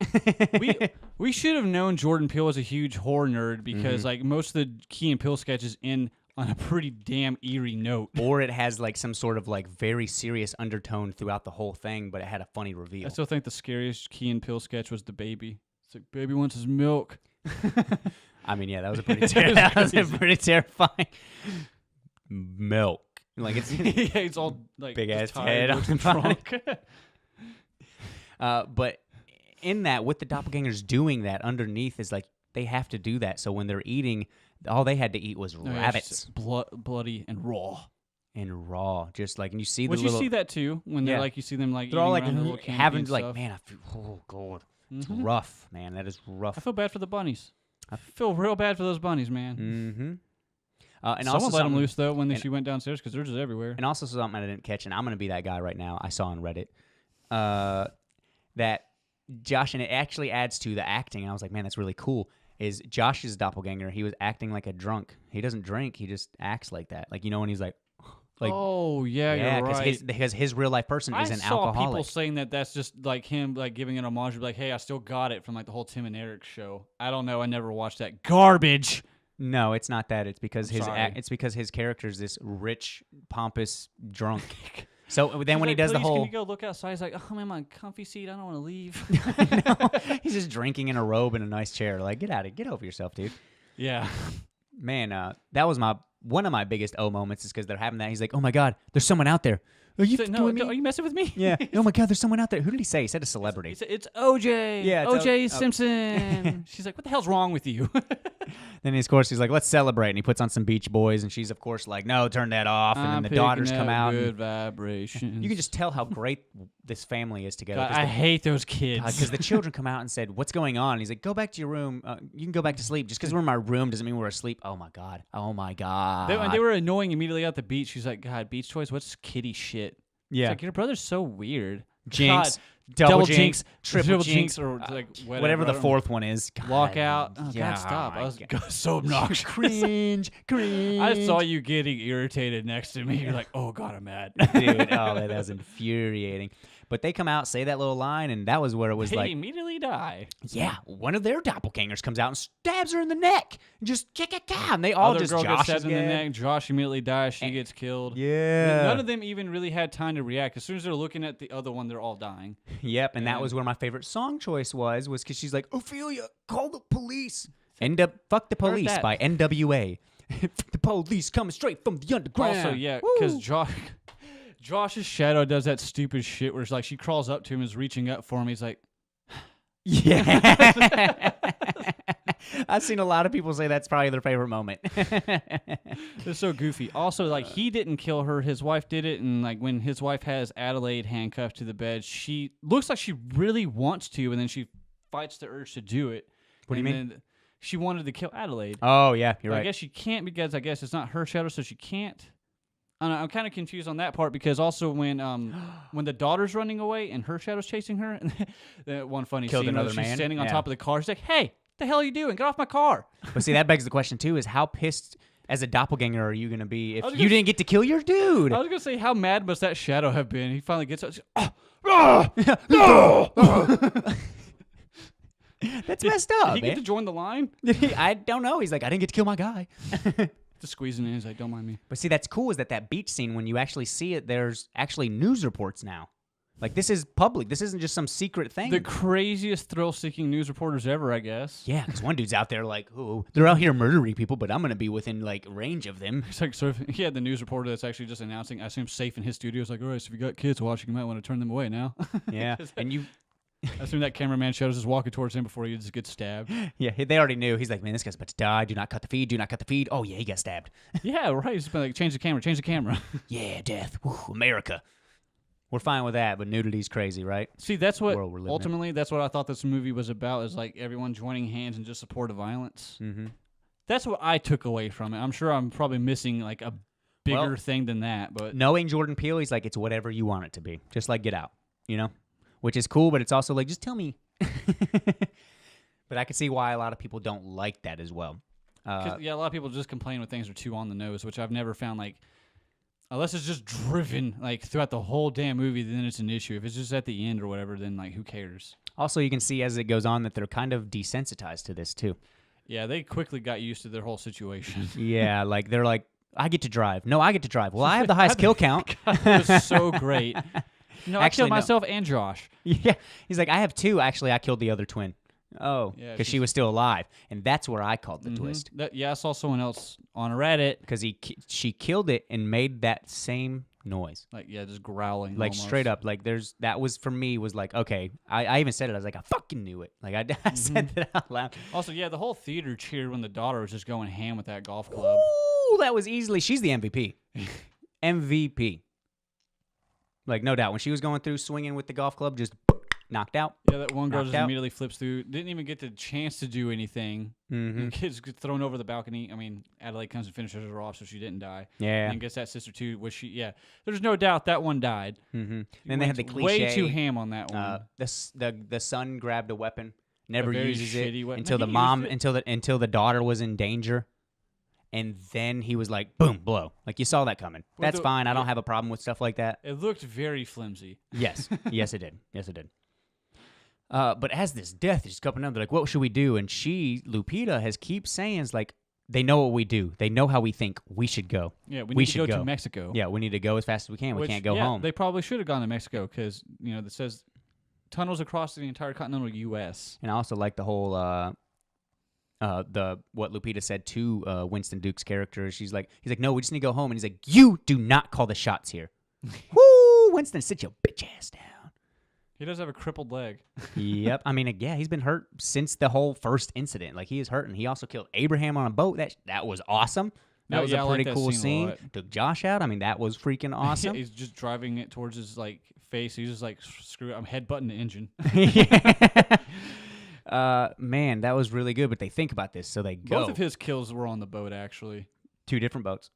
we should have known Jordan Peele was a huge horror nerd because Mhm. like most of the Key and Peele sketches end on a pretty damn eerie note. Or it has, like, some sort of, like, very serious undertone throughout the whole thing, but it had a funny reveal. I still think the scariest Key and Peele sketch was the baby. It's like baby wants his milk. I mean, yeah, that was a pretty, that was a pretty terrifying milk. Like, it's Yeah, he's all like Big just ass tired, head on looks the body. drunk. But in that, with the doppelgangers doing that, underneath is like they have to do that. So when they're eating, all they had to eat was No, yeah, it's rabbits just bloody and raw. and raw. Just like, and you see the Which little, you see that too when they're Yeah. like you see them like they're all like eating around their little canopy having and to like, stuff. man, I feel, oh god, it's Mhm. rough, man. That is I rough. feel bad for the bunnies. I feel real bad for those bunnies, man. Mm-hmm. And Someone also let them something- loose though when and- she went downstairs because they're just everywhere. And also something I didn't catch, and I'm gonna be that guy right now. I saw on Reddit that Josh, and it actually adds to the acting. And I was like, man, that's really cool. Is Josh's doppelganger? He was acting like a drunk. He doesn't drink. He just acts like that. Like, you know, when he's like, oh yeah, you're right. because his real life person is I an saw people alcoholic. saying that that's just like him like giving an homage, like, hey, I still got it from like the whole Tim and Eric show. I don't know. I never watched that garbage. No, it's not that. It's because sorry. it's because his character's this rich, pompous drunk. So then She's when he like, does the "Please, whole, can you go look outside?" He's like, "Oh, I'm in my comfy seat. I don't want to leave." no, he's just drinking in a robe in a nice chair. Like, get over yourself, dude. Yeah. Man, that was one of my biggest moments is because they're having that. He's like, oh my God, there's someone out there. Are you He's like, doing no, me? are you messing with me? Yeah. Oh my God, there's someone out there. Who did he say? He said a celebrity. He said, it's OJ. Yeah, it's OJ O- Simpson. She's like, "What the hell's wrong with you?" Then of course he's like, let's celebrate, and he puts on some Beach Boys, and she's of course like, no, turn that off. And then the daughters come out. Good And vibrations. you can just tell how great this family is together. God, I hate those kids. Because the children come out and said, what's going on? And he's like, go back to your room. You can go back to sleep. Just because we're in my room doesn't mean we're asleep. Oh my God. Oh my God. They were annoying immediately at the beach. She's like, "God, beach toys, what's kitty shit?" Yeah. It's like, your brother's so weird. Jinx. God, Double jinx. Triple triple jinx. or like whatever the I don't- fourth one is. God, Walk out. Oh, yeah, God, stop. my I was God. so obnoxious. Cringe. I saw you getting irritated next to me. You're like, "Oh, God, I'm mad." Dude, oh, that was infuriating. But they come out, say that little line, and that was where it was They like, immediately die. yeah, one of their doppelgangers comes out and stabs her in the neck. Just kick. And they all Other just girl Josh gets is stabbed in the dead. neck. Josh immediately dies. She gets killed. Yeah. None of them even really had time to react. As soon as they're looking at the other one, they're all dying. Yep, and that was where my favorite song choice was because she's like, Ophelia, call the police. Fuck the Police that. by NWA. The police coming straight from the underground. Also, yeah, Woo. because Josh's shadow does that stupid shit where it's like she crawls up to him, is reaching up for him. He's like, yeah. I've seen a lot of people say that's probably their favorite moment. "It's so goofy." Also, like, he didn't kill her; his wife did it. And like, when his wife has Adelaide handcuffed to the bed, she looks like she really wants to, and then she fights the urge to do it. What do you And then she wanted to kill Adelaide. Oh, yeah, you're But right. I guess she can't because I guess it's not her shadow, so she can't. I don't know, I'm kind of confused on that part because also when the daughter's running away and her shadow's chasing her, that one funny Killed scene where another she's man? standing on Yeah. top of the car. She's like, "Hey, what the hell are you doing? Get off my car!" But see, that begs the question, too, is how pissed as a doppelganger are you going to be if was you gonna didn't get to kill your dude? I was gonna say, how mad must that shadow have been? He finally gets up. She's like, That's messed up, Did he get to man. join the line? I don't know. He's like, I didn't get to kill my guy. Just squeezing in. He's like, "Don't mind me." But see, that's cool is that beach scene, when you actually see it, there's actually news reports now. Like, this is public. This isn't just some secret thing. The craziest thrill-seeking news reporters ever, I guess. Yeah, because one dude's out there like, oh, they're out here murdering people, but I'm going to be within, like, range of them. It's like, so if he had the news reporter that's actually just announcing, I assume, safe in his studio. It's like, "All right, so if you got kids watching, you might want to turn them away now." Yeah, and you... I assume that cameraman shows us walking towards him before he just gets stabbed. Yeah, they already knew. He's like, man, this guy's about to die. Do not cut the feed. Do not cut the feed. Oh, yeah, he got stabbed. Yeah, right. He's been like, change the camera. Yeah, death. Woo, America. We're fine with that, but nudity's crazy, right? See, that's what, World we're living in. ultimately, that's what I thought this movie was about, is like everyone joining hands in just support of violence. Mm-hmm. That's what I took away from it. I'm sure I'm probably missing like a bigger Well, thing than that, but Knowing Jordan Peele, he's like, it's whatever you want it to be. Just like Get Out, you know? Which is cool, but it's also like, just tell me. But I can see why a lot of people don't like that as well. 'cause, yeah, a lot of people just complain when things are too on the nose, which I've never found like, unless it's just driven like throughout the whole damn movie, then it's an issue. If it's just at the end or whatever, then like, who cares? Also, you can see as it goes on that they're kind of desensitized to this too. Yeah, they quickly got used to their whole situation. Yeah, like they're like, I get to drive. No, I get to drive. Well, I have the highest kill count. It was so great. No, I Actually, killed no. myself and Josh. Yeah, he's like, I have two. Actually, I killed the other twin. Oh, Yeah, because she she's- was still alive, and that's where I called the Mhm. twist. Yeah, I saw someone else on Reddit, Because she killed it and made that same noise, like, yeah, just growling. like almost. straight up. Like that was for me was like, okay. I even said it. I was like, I fucking knew it. Like I said that out loud. Also, yeah, the whole theater cheered when the daughter was just going ham with that golf club. Ooh, that was easily. She's the MVP. MVP. Like no doubt when she was going through swinging with the golf club, just knocked out. Yeah, that one girl Knocked just out. immediately flips through. Didn't even get the chance to do anything. Mm-hmm. And kids get thrown over the balcony. I mean, Adelaide comes and finishes her off, so she didn't die. Yeah. And gets that sister too. Was she? Yeah. There's no doubt that one died. Mm-hmm. Then they had the Went cliche. Way too ham on that one. The son grabbed a weapon, never very uses it shitty weapon. until No, the he mom used it. until the daughter was in danger, and then he was like, boom, blow. Like you saw that coming. Well, That's fine. I don't have a problem with stuff like that. It looked very flimsy. Yes, yes, it did. Yes, it did. But as this death is coming up, they're like, what should we do? And Lupita, keeps saying, is like, they know what we do. They know how we think. We should go. Yeah, we We need to should go go. to Mexico. Yeah, we need to go as fast as we can. We Which, can't go yeah, home. They probably should have gone to Mexico because, it says tunnels across the entire continental U.S. And I also like the whole what Lupita said to Winston Duke's character. He's like, no, we just need to go home. And he's like, you do not call the shots here. Woo, Winston, sit your bitch ass down. He does have a crippled leg. Yep. I mean, yeah, he's been hurt since the whole first incident. Like, he is hurt, and he also killed Abraham on a boat. That was awesome. That was I a like pretty that cool scene a scene. lot. Took Josh out. I mean, that was freaking awesome. He's just driving it towards his face. He's just like, screw it. I'm headbutting the engine. Man, that was really good. But they think about this, so they go. Both of his kills were on the boat, actually. 2 different boats.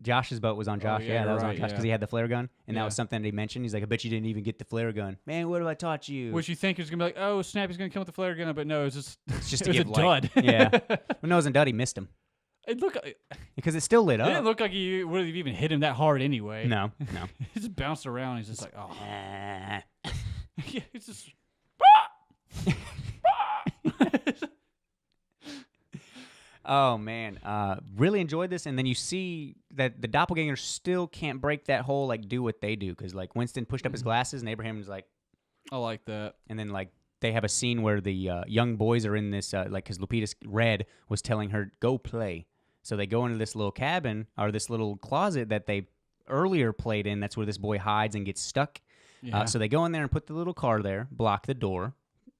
Josh's boat was on Josh. yeah, that was on right, Josh because yeah. he had the flare gun, and that Yeah. was something that he mentioned. He's like, I bet you didn't even get the flare gun. Man, what have I taught you? Which you think is going to be like, oh, snap, he's going to kill with the flare gun. But no, it's just, It's just it to was give a light. dud. Yeah. When it wasn't dud, he missed him It because it still lit up. didn't look like he would have even hit him that hard anyway. No. He just bounced around. He's just like, oh. Ah. Yeah, it's just. Oh man, really enjoyed this, and then you see that the doppelgangers still can't break that whole do what they do because Winston pushed up his glasses and Abraham was like, I like that. and then they have a scene where the young boys are in this because Lupita's Red was telling her go play, so they go into this little cabin or this little closet that they earlier played in. That's where this boy hides and gets stuck. Yeah. So they go in there and put the little car there, block the door,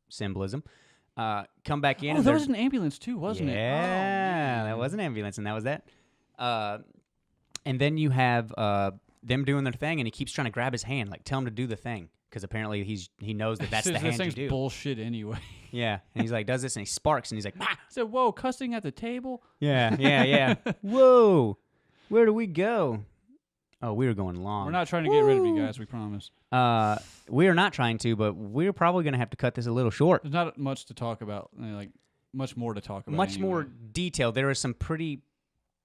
symbolism. Come back in. Oh, and there they're- was an ambulance too, wasn't it? Yeah, that was an ambulance, and that was that. And then you have them doing their thing, and he keeps trying to grab his hand, tell him to do the thing, because apparently he knows that that's the This hand you thing's do. bullshit anyway. Yeah, and he's like, does this, and he sparks, and he's like, ah! So, whoa, cussing at the table? Yeah. Whoa, where do we go? Oh, we were going long. We're not trying to get rid of you guys, we promise. We are not trying to, but we're probably going to have to cut this a little short. There's not much to talk about, much more to talk about. Much anyway. more detail. There is some pretty,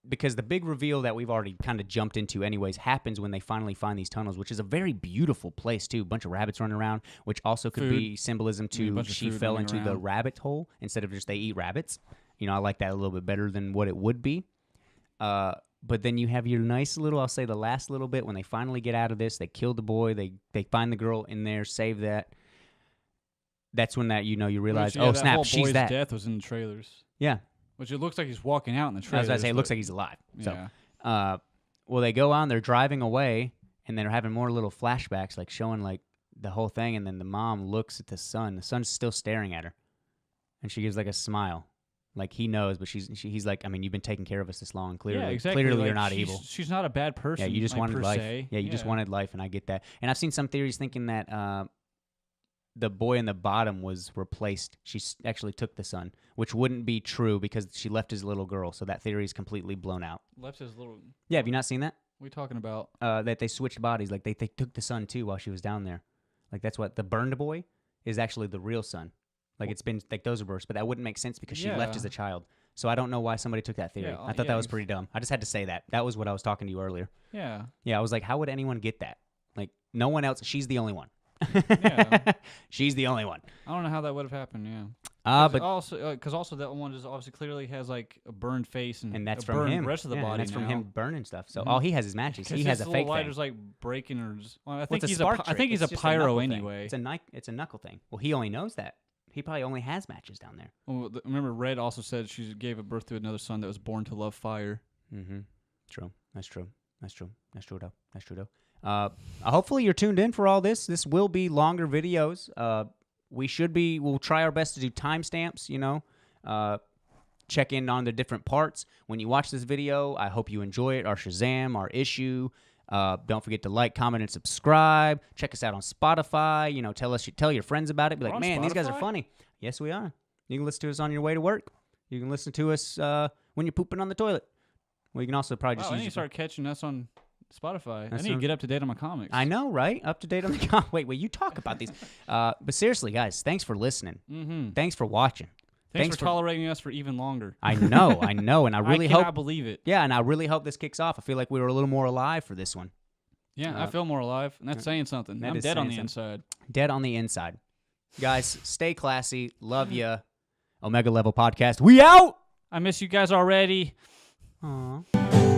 because the big reveal that we've already kind of jumped into anyways happens when they finally find these tunnels, which is a very beautiful place too. A bunch of rabbits running around, which also could Food. be symbolism Yeah, a to bunch of she food fell running into the around. rabbit hole instead of just they eat rabbits. I like that a little bit better than what it would be. But then you have your nice little, I'll say the last little bit when they finally get out of this, they kill the boy, they find the girl in there, save that. That's when that, you realize, Which, oh, that snap, whole she's boy's that. death was in the trailers. Yeah. Which it looks like he's walking out in the I was trailers. about to say, it looks but- like he's alive. Yeah. So, well, they go on, they're driving away, and they're having more little flashbacks, showing, the whole thing, and then the mom looks at the son. The son's still staring at her, and she gives, a smile. He knows, but he's like, I mean, you've been taking care of us this long. Clearly, Yeah, exactly. clearly you're not she's, evil. She's not a bad person. Yeah, you just wanted per life. se. Yeah, you just wanted life, and I get that. And I've seen some theories thinking that the boy in the bottom was replaced. She actually took the son, which wouldn't be true because she left his little girl. So that theory is completely blown out. Left his little. Yeah, have you not seen that? What are you talking about? That they switched bodies. They took the son too while she was down there. That's what the burned boy is actually the real son. It's been those are bursts, but that wouldn't make sense because she left Yeah. as a child. So I don't know why somebody took that theory. Yeah, I thought that was pretty dumb. I just had to say that. That was what I was talking to you earlier. Yeah. Yeah, I was like, how would anyone get that? No one else. She's the only one. Yeah. She's the only one. I don't know how that would have happened. Yeah. But also that one just obviously clearly has a burned face and that's a from burned him. rest of the Yeah, body. and that's from now. him burning stuff. So Mhm. all he has is matches. He has a fake thing. lighter's breaking or just. Well, I Well, think it's he's spark I trick. think he's It's a just pyro knuckle thing. anyway. It's a knuckle thing. Well, he only knows that. He probably only has matches down there. Well, remember, Red also said she gave a birth to another son that was born to love fire. Mm-hmm. True. That's true. That's true. That's true, though. That's true, though. Hopefully you're tuned in for all this. This will be longer videos. We'll try our best to do timestamps, check in on the different parts. When you watch this video, I hope you enjoy it. Our Shazam, our issue. Don't forget to like, comment, and subscribe. Check us out on Spotify. Tell your friends about it. Be We're like, on man, these guys are Spotify? funny. Yes, we are. You can listen to us on your way to work. You can listen to us when you're pooping on the toilet. Well, you can also probably just I use need to start catching us on Spotify. That's I need to what- get up to date on my comics. I know, right? Up to date on the wait, you talk about these. But seriously, guys, thanks for listening. Mm-hmm. Thanks for watching. Thanks for tolerating us for even longer. I know, and I really I cannot hope. believe it. Yeah, and I really hope this kicks off. I feel like we were a little more alive for this one. Yeah, I feel more alive, and that's saying something. that I'm is dead on saying the inside. Dead on the inside. Guys, stay classy. Love ya. Omega Level Podcast. We out. I miss you guys already. Aw.